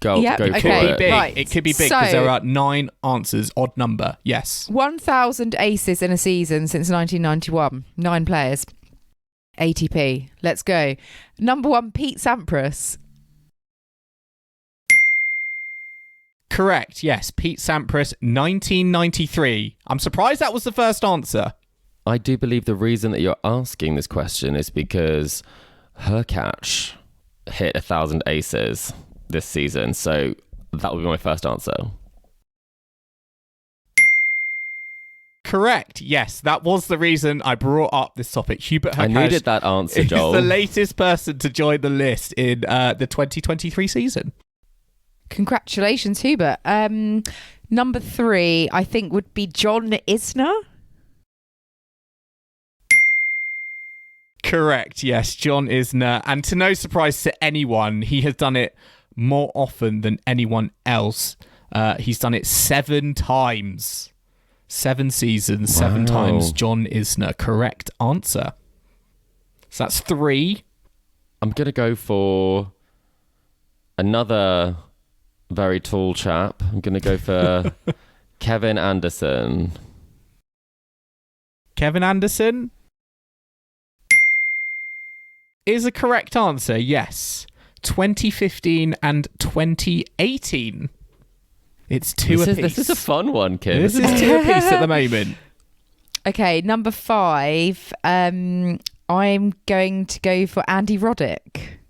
Go Yep, for okay. it. Big. Right. It could be big because there are 9 answers. Odd number. Yes. 1,000 aces in a season since 1991. 9 players. ATP. Let's go. Number 1, Pete Sampras. Correct. Yes. Pete Sampras, 1993. I'm surprised that was the first answer. I do believe the reason that you're asking this question is because Hurkacz hit 1,000 aces this season. So that would be my first answer. Correct. Yes, that was the reason I brought up this topic. Hubert I Hurkacz needed that answer, Joel. is the latest person to join the list in the 2023 season. Congratulations, Hubert. Number 3, I think, would be John Isner. Correct. Yes, John Isner. And to no surprise to anyone, he has done it more often than anyone else. He's done it 7 times. 7 seasons, 7 times. John Isner. Correct answer. So that's 3. I'm going to go for another very tall chap. I'm going to go for Kevin Anderson. Kevin Anderson is a correct answer. Yes. 2015 and 2018. It's 2 apiece. This is a fun one, Kim. This is 2 apiece at the moment. Okay, number 5. I'm going to go for Andy Roddick.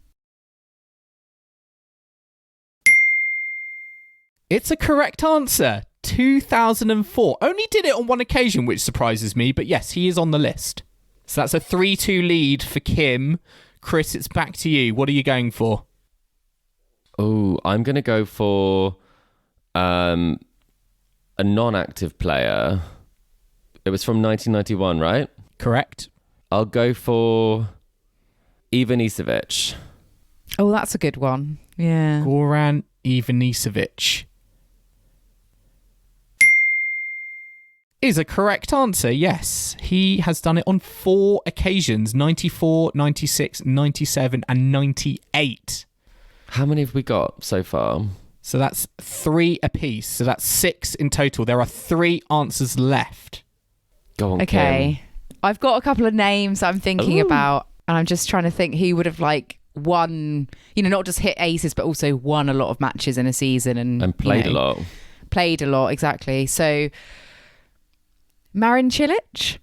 It's a correct answer. 2004. Only did it on one occasion, which surprises me, but yes, he is on the list. So that's a 3-2 lead for Kim. Chris, it's back to you. What are you going for? Oh, I'm going to go for a non-active player. It was from 1991, right? Correct. I'll go for Ivan Isavic. Oh, that's a good one. Yeah. Goran Ivanisevic is a correct answer, yes. He has done it on 4 occasions, 94, 96, 97 and 98. How many have we got so far? So that's 3 apiece. So that's 6 in total. There are 3 answers left. Go on, Okay. Kim. I've got a couple of names I'm thinking Ooh. about, and I'm just trying to think who would have won, not just hit aces, but also won a lot of matches in a season and Played a lot. Played a lot, exactly. So, Marin Cilic?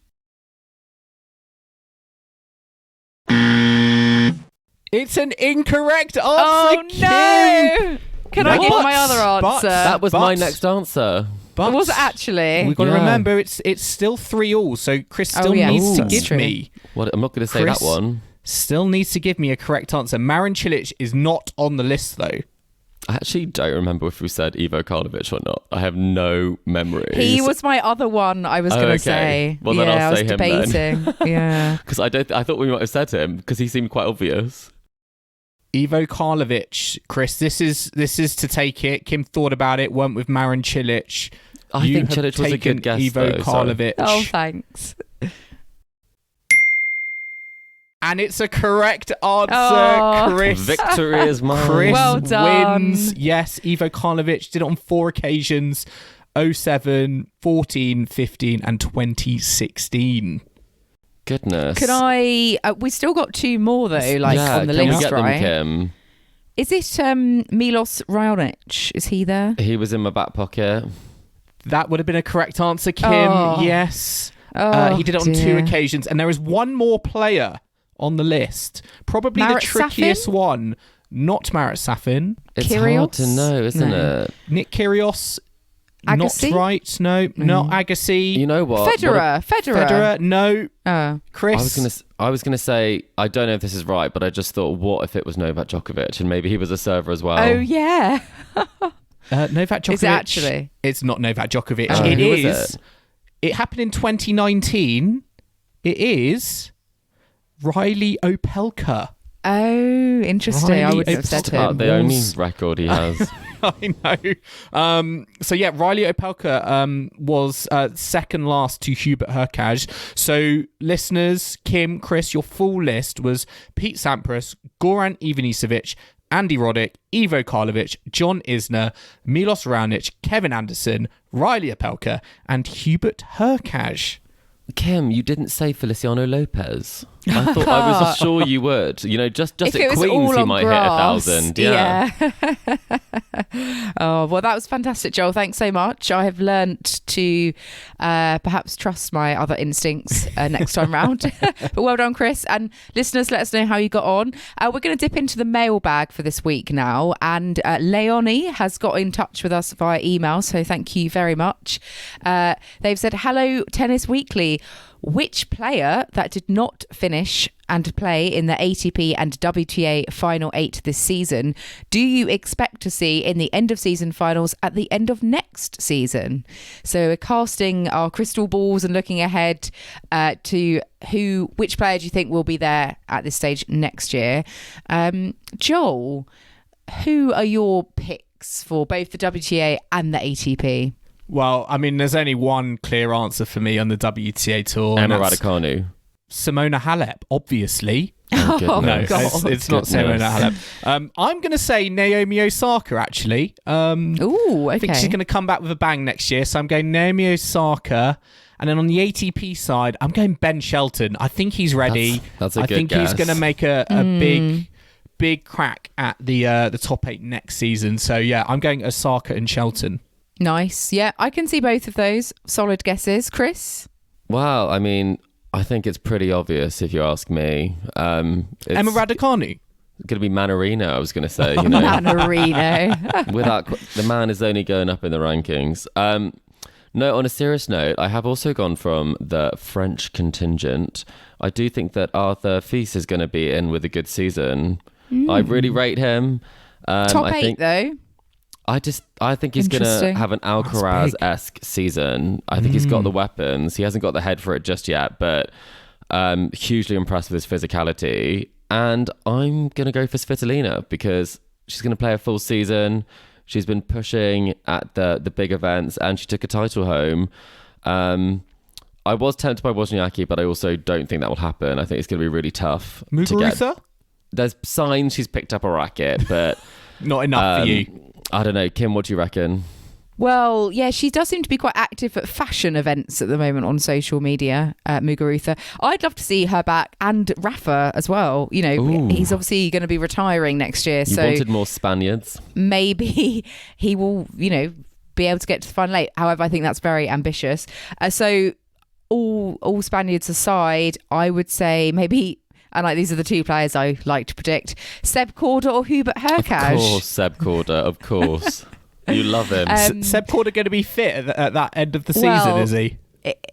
It's an incorrect answer, Oh, Kim. no! Can I give But- my other answer? That was But- my next answer. But Was it actually? we've got to Yeah. remember it's still 3-all. So Chris still yeah. needs to Ooh, that's give true. me. What? I'm not going to say Chris? that one. Still needs to give me a correct answer. Marin Cilic is not on the list though. I actually don't remember if we said Ivo Karlovic or not. I have no memory. He was my other one I was Oh, going to okay. say. Well, then yeah, I'll I was say him then. debating. Yeah. Because I thought we might have said him because he seemed quite obvious. Ivo Karlovic, Chris. This is to take it. Kim thought about it. Went with Marin Cilic. I You think have Cilic was a taken good guess. Ivo though, sorry. Karlovic. Oh, thanks. And it's a correct answer, Oh. Chris. Victory is mine. Chris Well done. wins. Yes, Ivo Karlovic did it on 4 occasions. 07, 14, 15 and 2016. Goodness. Can I? We still got 2 more though, yeah, on the can we list, get right? them, Kim? Is it Milos Raonic? Is he there? He was in my back pocket. That would have been a correct answer, Kim. Oh. Yes. Oh, He did it on 2 dear. occasions. And there is one more player on the list. Probably Marat the trickiest Safin? one. Not Marat Safin. It's Kyrgios? hard to know, isn't No. it? Nick Kyrgios. Agassi? Not right. No, not Agassi. You know what? Federer. Federer. No. Oh. Chris. I was gonna say, I don't know if this is right, but I just thought, what if it was Novak Djokovic and maybe he was a server as well? Oh yeah. Novak Djokovic. Is it actually? It's not Novak Djokovic. Oh, It who was is. it? It happened in 2019. It is Riley Opelka. Oh, interesting. I Riley wouldn't have said Opelka. him. The only was- record he has. I know. So yeah, Riley Opelka was second last to Hubert Hurkacz. So listeners, Kim, Chris, your full list was Pete Sampras, Goran Ivanisevic, Andy Roddick, Ivo Karlovic, John Isner, Milos Raonic, Kevin Anderson, Riley Opelka, and Hubert Hurkacz. Kim, you didn't say Feliciano Lopez. I thought I was sure you would. Just If at it was Queens all he on might grass, hit 1,000. Yeah. Oh, well, that was fantastic, Joel. Thanks so much. I have learnt to perhaps trust my other instincts next time round. But well done, Chris. And listeners, let us know how you got on. We're going to dip into the mailbag for this week now. And Leonie has got in touch with us via email. So thank you very much. They've said, hello, Tennis Weekly. Which player that did not finish and play in the ATP and WTA Final 8 this season do you expect to see in the end of season finals at the end of next season? So we're casting our crystal balls and looking ahead to which player do you think will be there at this stage next year? Joel, who are your picks for both the WTA and the ATP? Well, I mean, there's only one clear answer for me on the WTA tour. and Emma that's Raducanu. Simona Halep, obviously. Oh, Oh, No, goodness. it's not Goodness. Simona Halep. I'm going to say Naomi Osaka, actually. Ooh, I think she's okay. going to come back with a bang next year. So I'm going Naomi Osaka. And then on the ATP side, I'm going Ben Shelton. I think he's ready. That's a I good think he's guess. going to make a big crack at the top 8 next season. So yeah, I'm going Osaka and Shelton. Nice. Yeah, I can see both of those. Solid guesses. Chris? Well, I mean, I think it's pretty obvious if you ask me. It's Emma Raducanu. going to be Manarino, I was going to say. You know, Manarino. without the man is only going up in the rankings. No, on a serious note, I have also gone from the French contingent. I do think that Arthur Fils is going to be in with a good season. I really rate him. Top I 8, think, though. I think he's going to Interesting. have an Alcaraz-esque season. I think he's got the weapons. He hasn't got the head for it just yet, but hugely impressed with his physicality. And I'm going to go for Svitolina because she's going to play a full season. She's been pushing at the big events and she took a title home. I was tempted by Wozniacki, but I also don't think that will happen. I think it's going to be really tough. Muguruza? There's signs she's picked up a racket, but not enough for you. I don't know. Kim, what do you reckon? Well, yeah, she does seem to be quite active at fashion events at the moment on social media, Muguruza. I'd love to see her back, and Rafa as well. You know, Ooh. He's obviously going to be retiring next year. You so wanted more Spaniards. maybe he will, be able to get to the final eight. However, I think that's very ambitious. So all Spaniards aside, I would say maybe... And these are the two players I like to predict: Seb Korda or Hubert Hurkacz. Of course, Seb Korda, of course. You love him. Seb Korda going to be fit at that end of the season, is he?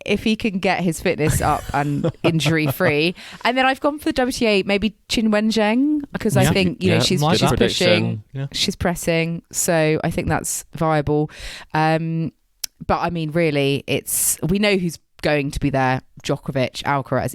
If he can get his fitness up and injury free. And then I've gone for the WTA, maybe Qin Wenzheng, because I think she's pushing, she's pressing, so I think that's viable. But I mean, really, we know who's going to be there: Djokovic, Alcaraz.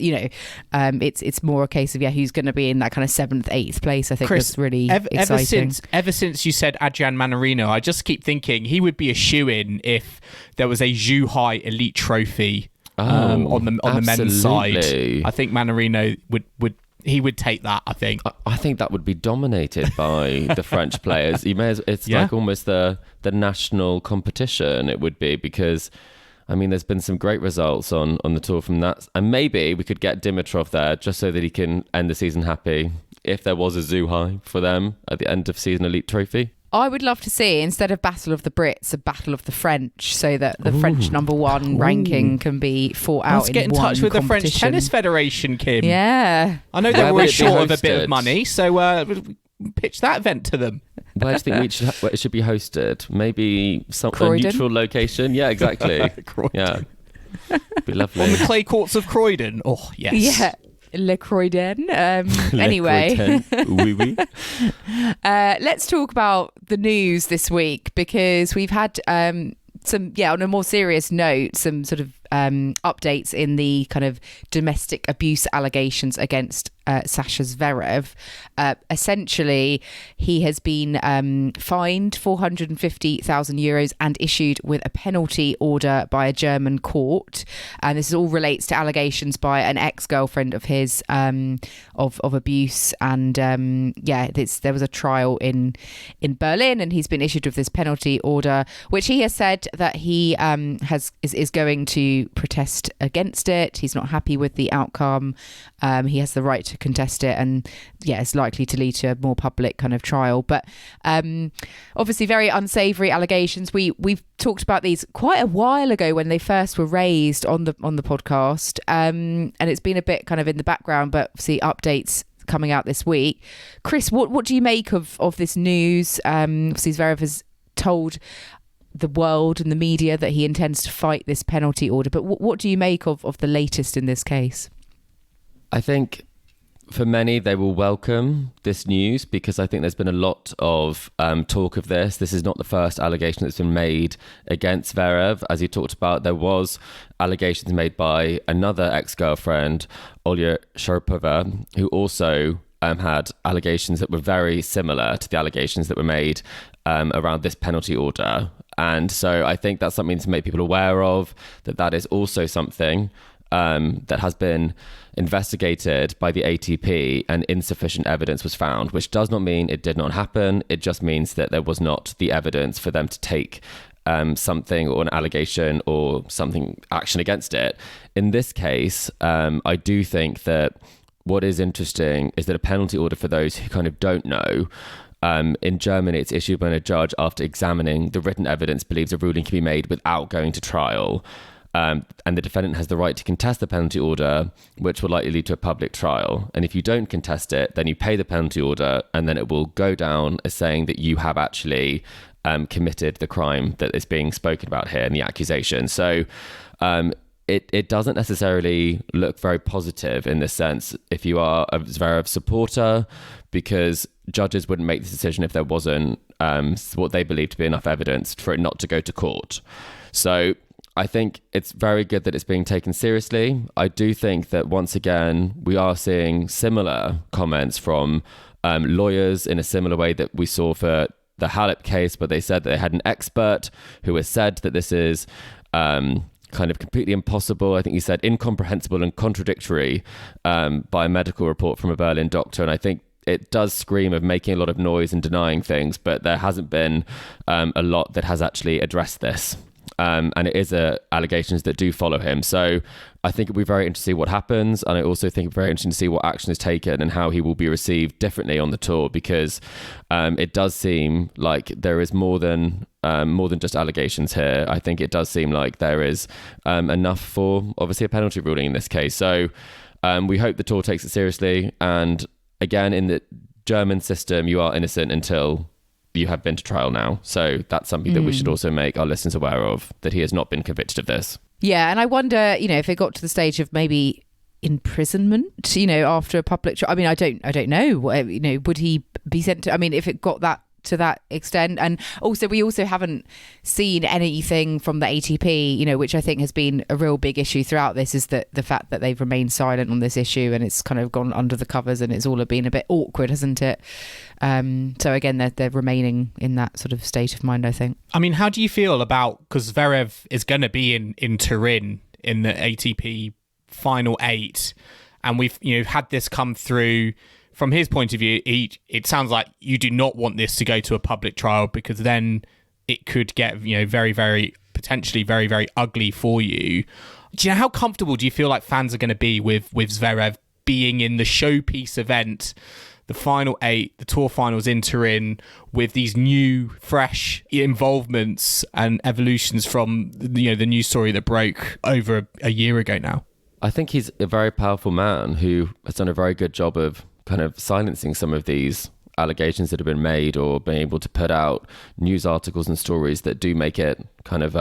It's more a case of who's going to be in that kind of 7th, 8th place. I think Chris, that's really exciting. Ever since you said Adrian Manarino, I just keep thinking he would be a shoo-in if there was a Zhuhai Elite Trophy on the men's side. I think Manarino would take that. I think. I think that would be dominated by the French players. It's like almost the national competition. It would be, because I mean, there's been some great results on the tour from that. And maybe we could get Dimitrov there just so that he can end the season happy, if there was a Zhuhai for them at the end of season Elite Trophy. I would love to see, instead of Battle of the Brits, a Battle of the French, so that the French number one ranking can be fought out. Let's get in touch with the French Tennis Federation, Kim. Yeah. I know they're always short of a bit of money, so pitch that event to them. Where do you think it should be hosted? Maybe a neutral location? Yeah, exactly. Croydon. Yeah. Be lovely. On the clay courts of Croydon. Oh, yes. Yeah. Le Croydon. Anyway. Oui, oui. Let's talk about the news this week, because we've had some, on a more serious note, some sort of updates in the kind of domestic abuse allegations against Sasha Zverev. Essentially, he has been fined €450,000 and issued with a penalty order by a German court. And this all relates to allegations by an ex-girlfriend of his of abuse. And there was a trial in Berlin, and he's been issued with this penalty order, which he has said that he is going to protest against it. He's not happy with the outcome. He has the right to contest it, and it's likely to lead to a more public kind of trial. But obviously very unsavoury allegations. We've talked about these quite a while ago when they first were raised on the podcast, and it's been a bit kind of in the background, but obviously updates coming out this week. Chris, what do you make of this news? Obviously Zverev has told the world and the media that he intends to fight this penalty order, but what do you make of the latest in this case? I think for many, they will welcome this news, because I think there's been a lot of talk of this. This is not the first allegation that's been made against Zverev. As you talked about, there was allegations made by another ex-girlfriend, Olya Sharapova, who also had allegations that were very similar to the allegations that were made around this penalty order. And so I think that's something to make people aware of, that is also something that has been investigated by the ATP, and insufficient evidence was found, which does not mean it did not happen. It just means that there was not the evidence for them to take something or an allegation or something action against it. In this case, I do think that what is interesting is that a penalty order, for those who kind of don't know, in Germany, it's issued when a judge, after examining the written evidence, believes a ruling can be made without going to trial. And the defendant has the right to contest the penalty order, which will likely lead to a public trial. And if you don't contest it, then you pay the penalty order, and then it will go down as saying that you have actually committed the crime that is being spoken about here in the accusation. So it doesn't necessarily look very positive in this sense if you are a Zverev supporter, because judges wouldn't make this decision if there wasn't what they believe to be enough evidence for it not to go to court. So I think it's very good that it's being taken seriously. I do think that, once again, we are seeing similar comments from lawyers in a similar way that we saw for the Halep case, but they said that they had an expert who has said that this is kind of completely impossible. I think he said incomprehensible and contradictory by a medical report from a Berlin doctor. And I think it does scream of making a lot of noise and denying things, but there hasn't been a lot that has actually addressed this. And it is allegations that do follow him. So I think it'll be very interesting to see what happens. And I also think it's very interesting to see what action is taken and how he will be received differently on the tour, because it does seem like there is more than just allegations here. I think it does seem like there is enough for obviously a penalty ruling in this case. So we hope the tour takes it seriously. And again, in the German system, you are innocent until you have been to trial now. So that's something that we should also make our listeners aware of, that he has not been convicted of this. Yeah, and I wonder, if it got to the stage of maybe imprisonment, after a public trial. I mean, I don't know. Would he be sent to? I mean, if it got that to that extent. And also, we also haven't seen anything from the ATP, which I think has been a real big issue throughout this, is that the fact that they've remained silent on this issue, and it's kind of gone under the covers, and it's all been a bit awkward, hasn't it? So again, they're remaining in that sort of state of mind, I think. I mean, how do you feel about, because Zverev is going to be in Turin in the ATP Final 8, and we've had this come through. From his point of view, it sounds like you do not want this to go to a public trial, because then it could get very, very potentially very, very ugly for you. Do you know how comfortable do you feel like fans are going to be with Zverev being in the showpiece event, the Final 8, the Tour Finals in Turin, with these new, fresh involvements and evolutions from the news story that broke over a year ago now? I think he's a very powerful man who has done a very good job of kind of silencing some of these allegations that have been made, or being able to put out news articles and stories that do make it kind of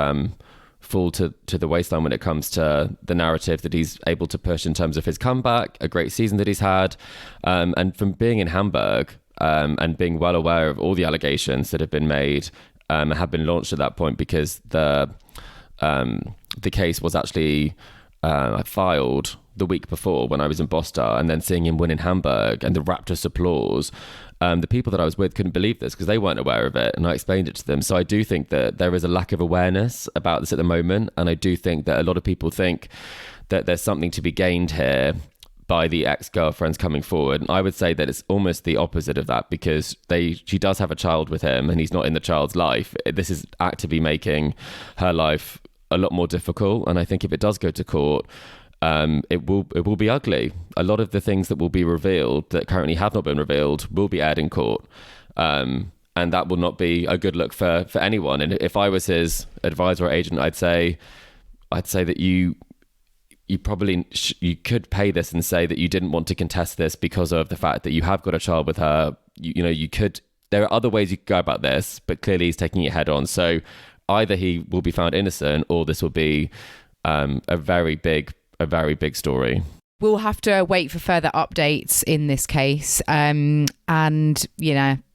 fall to the waistline when it comes to the narrative that he's able to push in terms of his comeback, a great season that he's had, and from being in Hamburg and being well aware of all the allegations that have been made and have been launched at that point, because the case was actually filed the week before when I was in Boston, and then seeing him win in Hamburg and the rapturous applause. The people that I was with couldn't believe this because they weren't aware of it, and I explained it to them. So I do think that there is a lack of awareness about this at the moment, and I do think that a lot of people think that there's something to be gained here by the ex-girlfriends coming forward. And I would say that it's almost the opposite of that, because she does have a child with him and he's not in the child's life. This is actively making her life a lot more difficult, and I think if it does go to court, it will be ugly. A lot of the things that will be revealed that currently have not been revealed will be aired in court, and that will not be a good look for anyone. And if I was his advisor or agent, I'd say that you probably you could pay this and say that you didn't want to contest this because of the fact that you have got a child with her. You could. There are other ways you could go about this, but clearly he's taking it head on. So either he will be found innocent, or this will be a very big story. We'll have to wait for further updates in this case, and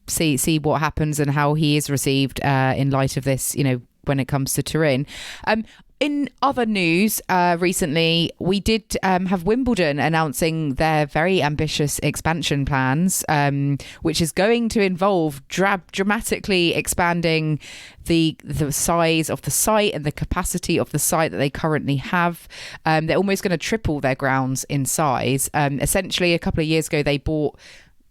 see what happens and how he is received in light of this, when it comes to Turin. In other news, recently we did have Wimbledon announcing their very ambitious expansion plans, which is going to involve dramatically expanding the size of the site and the capacity of the site that they currently have. They're almost going to triple their grounds in size. Essentially, a couple of years ago, they bought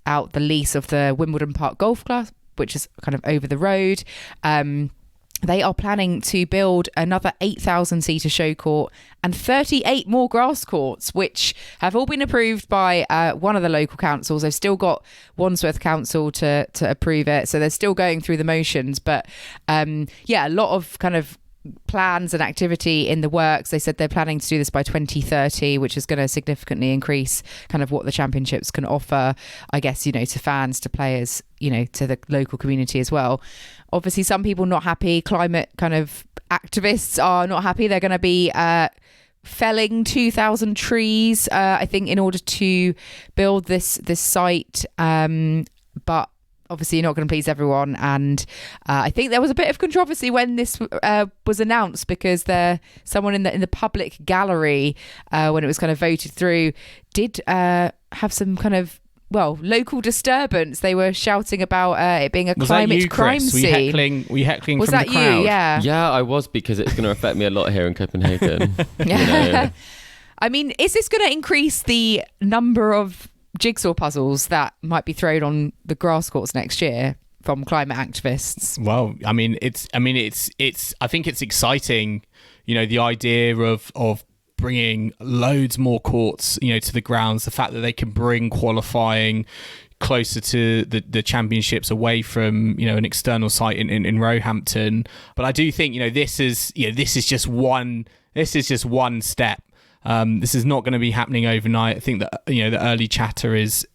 out the lease of the Wimbledon Park Golf Club, which is kind of over the road. They are planning to build another 8,000-seater show court and 38 more grass courts, which have all been approved by one of the local councils. They've still got Wandsworth Council to approve it, so they're still going through the motions. But a lot of kind of plans and activity in the works. They said they're planning to do this by 2030, which is going to significantly increase kind of what the championships can offer, I guess, to fans, to players, to the local community as well. Obviously, some people not happy. Climate kind of activists are not happy. They're going to be felling 2,000 trees, I think, in order to build this site. But obviously, you're not going to please everyone. And I think there was a bit of controversy when this was announced, because someone in the public gallery, when it was kind of voted through, did have some kind of local disturbance. They were shouting about it being a Was climate that you, crime Chris? scene. Were you heckling Was from that the crowd? you? Yeah. Yeah, I was, because it's going to affect me a lot here in Copenhagen. You know. I mean, is this going to increase the number of jigsaw puzzles that might be thrown on the grass courts next year from climate activists? Well, I think it's exciting, the idea of bringing loads more courts, to the grounds, the fact that they can bring qualifying closer to the championships, away from an external site in Roehampton. But I do think this is just one step. This is not going to be happening overnight. I think that the early chatter is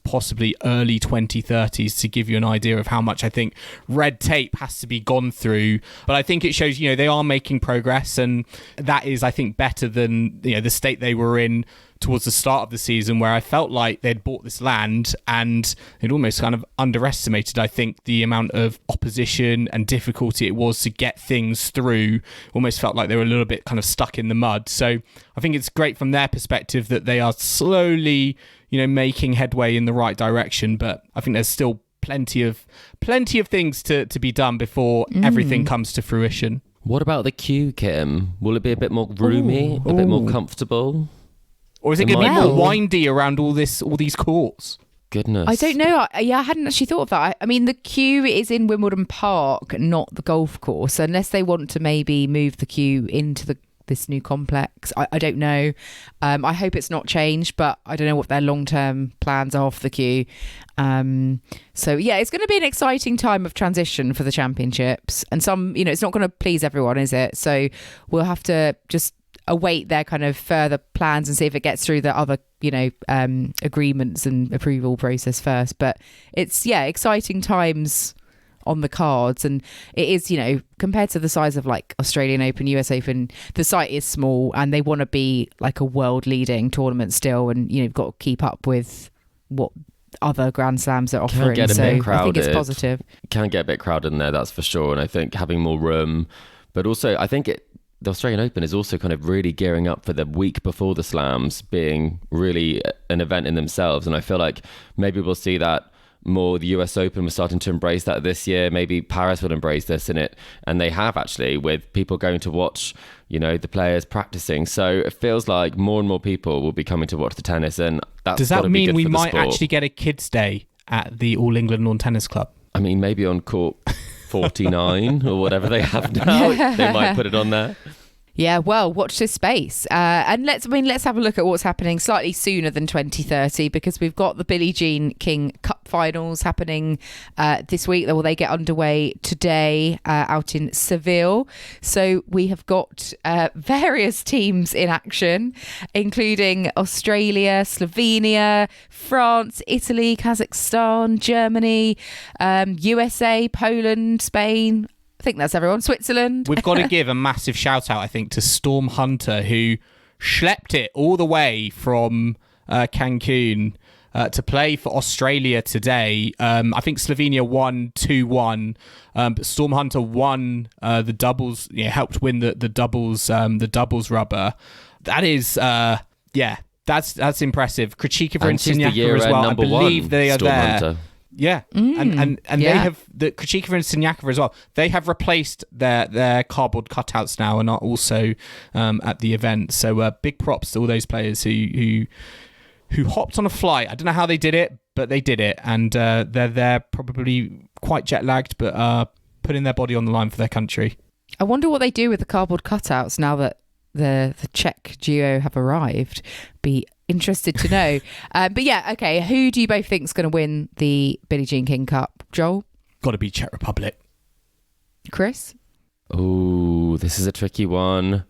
possibly early 2030s, to give you an idea of how much I think red tape has to be gone through. But I think it shows they are making progress, and that is, I think, better than the state they were in towards the start of the season, where I felt like they'd bought this land and they'd almost kind of underestimated, I think, the amount of opposition and difficulty it was to get things through. Almost felt like they were a little bit kind of stuck in the mud. So I think it's great from their perspective that they are slowly, making headway in the right direction. But I think there's still plenty of things to be done before everything comes to fruition. What about the queue, Kim? Will it be a bit more roomy, a bit more comfortable? Or is it going to be more windy around all these courts? Goodness. I don't know. I hadn't actually thought of that. I mean, the queue is in Wimbledon Park, not the golf course, unless they want to maybe move the queue into this new complex. I don't know. I hope it's not changed, but I don't know what their long-term plans are for the queue. So yeah, it's going to be an exciting time of transition for the championships, and it's not going to please everyone, is it? So we'll have to just await their kind of further plans and see if it gets through the other agreements and approval process first. But it's exciting times on the cards, and it is compared to the size of like Australian Open, US Open, the site is small, and they want to be like a world leading tournament still, and you've got to keep up with what other Grand Slams are offering. Can get a bit crowded. I think it's positive. Can get a bit crowded in there, that's for sure. And I think having more room, but also I think the Australian Open is also kind of really gearing up for the week before the Slams being really an event in themselves. And I feel like maybe we'll see that more. The US Open was starting to embrace that this year. Maybe Paris will embrace this in it. And they have actually, with people going to watch, the players practicing. So it feels like more and more people will be coming to watch the tennis. And that's Does that mean we might sport. actually get a kids' day at the All England Lawn Tennis Club? I mean, maybe on court 49 or whatever they have now, they might put it on there. Yeah, well, watch this space. And let's have a look at what's happening slightly sooner than 2030, because we've got the Billie Jean King Cup finals happening this week. Well, they get underway today out in Seville. So we have got various teams in action, including Australia, Slovenia, France, Italy, Kazakhstan, Germany, USA, Poland, Spain. I think that's everyone. Switzerland. We've got to give a massive shout out, I think, to Storm Hunter, who schlepped it all the way from Cancun to play for Australia today. I think Slovenia won 2-1, but Storm Hunter won the doubles. Helped win the doubles rubber. That is, that's impressive. Krejcikova and Siniakova as well. I believe they are Storm there. Hunter. Yeah, and they have the Krejcikova and Siniakova as well. They have replaced their cardboard cutouts now and are also at the event. So big props to all those players who hopped on a flight. I don't know how they did it, but they did it, and they're probably quite jet lagged, but putting their body on the line for their country. I wonder what they do with the cardboard cutouts now that the Czech duo have arrived. Be interested to know. But yeah, okay. Who do you both think is going to win the Billie Jean King Cup? Joel? Got to be Czech Republic. Chris? Oh, this is a tricky one.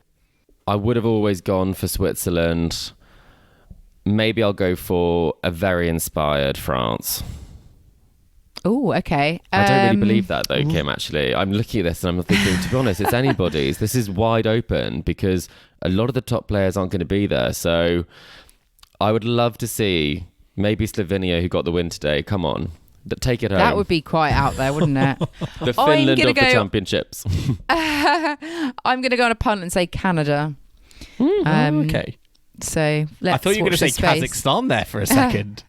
I would have always gone for Switzerland. Maybe I'll go for a very inspired France. Oh, okay. I don't really believe that though, Kim, actually. I'm looking at this and I'm thinking, to be honest, it's anybody's. This is wide open because a lot of the top players aren't going to be there. So I would love to see maybe Slovenia, who got the win today. Come on, take it home. That would be quite out there, wouldn't it? The Finland of the championships. I'm going to go on a punt and say Canada. Okay. So let's I thought you were going to say Kazakhstan there for a second.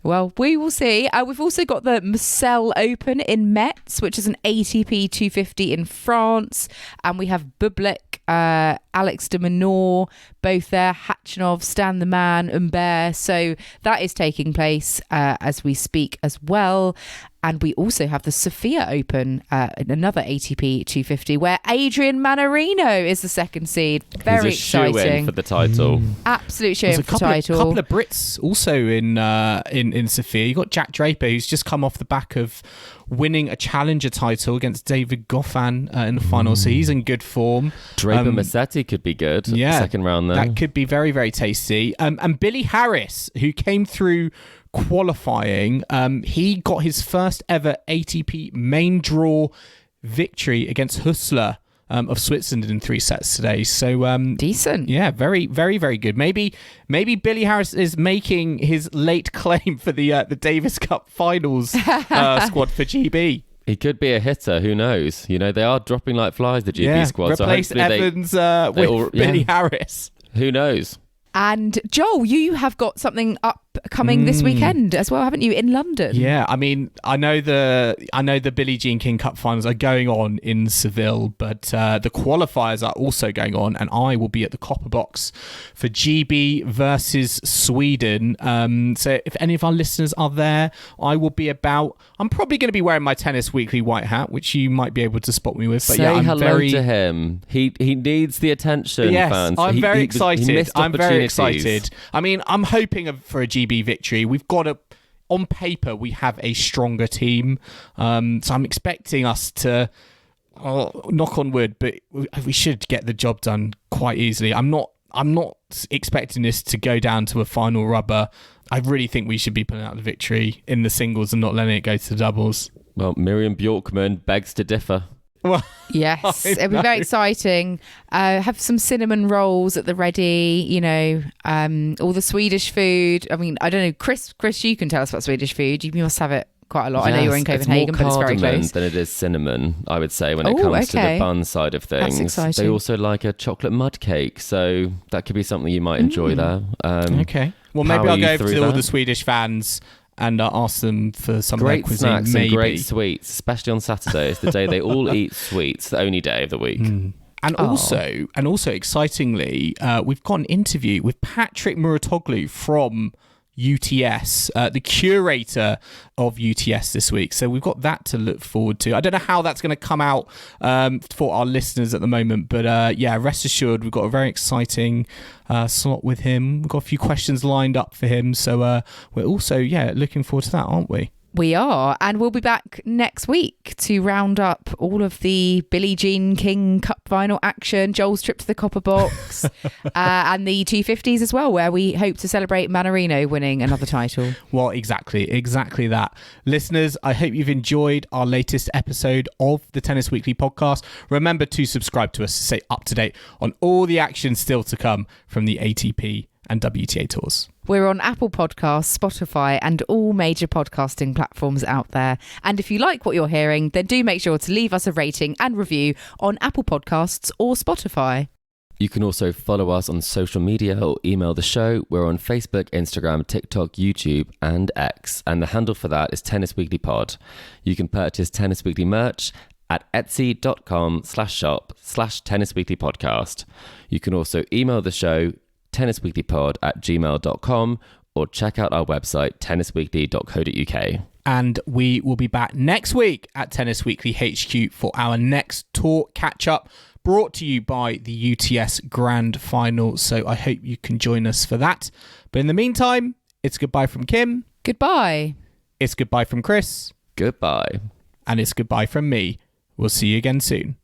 Well, we will see. We've also got the Marseille Open in Metz, which is an ATP 250 in France. And we have Bublik, Alex de Minaur, both there, Khachanov, Stan the Man, Humbert. So that is taking place as we speak as well. And we also have the Sofia Open, another ATP 250, where Adrian Mannarino is the second seed. Very He's a shoo-in exciting for the title. Absolute show for the title. A couple of Brits also in Sofia. You got Jack Draper, who's just come off the back of winning a challenger title against David Goffin in the final, so he's in good form. Draper Massetti could be good. Yeah, second round there. That could be very, very tasty. And Billie Harris, who came through qualifying, he got his first ever ATP main draw victory against Hussler of Switzerland in 3 sets today. So decent. Yeah, very, very, very good. Maybe Billie Harris is making his late claim for the Davis Cup Finals squad for GB. He could be a hitter. Who knows? You know, they are dropping like flies, the GB squad. Replace so Evans with Billie Harris. Who knows? And Joel, you have got something upcoming this weekend as well, haven't you, in London? Yeah, I mean, I know the Billie Jean King Cup finals are going on in Seville, but the qualifiers are also going on, and I will be at the Copper Box for GB versus Sweden. So if any of our listeners are there, I will be about. I'm probably going to be wearing my Tennis Weekly white hat, which you might be able to spot me with. But Say hello to him. He needs the attention, yes, fans. I'm very excited. I'm very excited. I mean, I'm hoping for a GB victory. We've got on paper, we have a stronger team. So I'm expecting us to, knock on wood, but we should get the job done quite easily. I'm not expecting this to go down to a final rubber. I really think we should be pulling out the victory in the singles and not letting it go to the doubles. Well, Miriam Bjorkman begs to differ. Well, yes, it'll be very exciting. Have some cinnamon rolls at the ready, you know, all the Swedish food. I mean, I don't know, Chris, you can tell us about Swedish food. You must have it quite a lot. Yes, I know you're in Copenhagen, but it's very close. Than it is cinnamon, I would say, when it comes to the bun side of things. That's exciting. They also like a chocolate mud cake, so that could be something you might enjoy there. Okay. Well, maybe I'll go over to all the Swedish fans and ask them for some great of their cuisine. Snacks and great sweets, especially on Saturday. It's the day they all eat sweets, the only day of the week. And also excitingly, we've got an interview with Patrick Muratoglu from UTS, the curator of UTS this week. So we've got that to look forward to. I don't know how that's going to come out for our listeners at the moment, but rest assured we've got a very exciting slot with him. We've got a few questions lined up for him. So we're also, looking forward to that, aren't we? We are, and we'll be back next week to round up all of the Billie Jean King Cup final action, Joel's trip to the Copper Box, and the 250s as well, where we hope to celebrate Mannarino winning another title. Well, exactly that. Listeners, I hope you've enjoyed our latest episode of the Tennis Weekly podcast. Remember to subscribe to us to stay up to date on all the action still to come from the ATP and WTA tours. We're on Apple Podcasts, Spotify, and all major podcasting platforms out there. And if you like what you're hearing, then do make sure to leave us a rating and review on Apple Podcasts or Spotify. You can also follow us on social media or email the show. We're on Facebook, Instagram, TikTok, YouTube, and X. And the handle for that is Tennis Weekly Pod. You can purchase Tennis Weekly merch at etsy.com/shop/tennisweeklypodcast. You can also email the show tennisweeklypod@gmail.com or check out our website tennisweekly.co.uk. And we will be back next week at Tennis Weekly HQ for our next tour catch-up, brought to you by the UTS Grand Final. So I hope you can join us for that. But in the meantime, it's goodbye from Kim. Goodbye. It's goodbye from Chris. Goodbye. And it's goodbye from me. We'll see you again soon.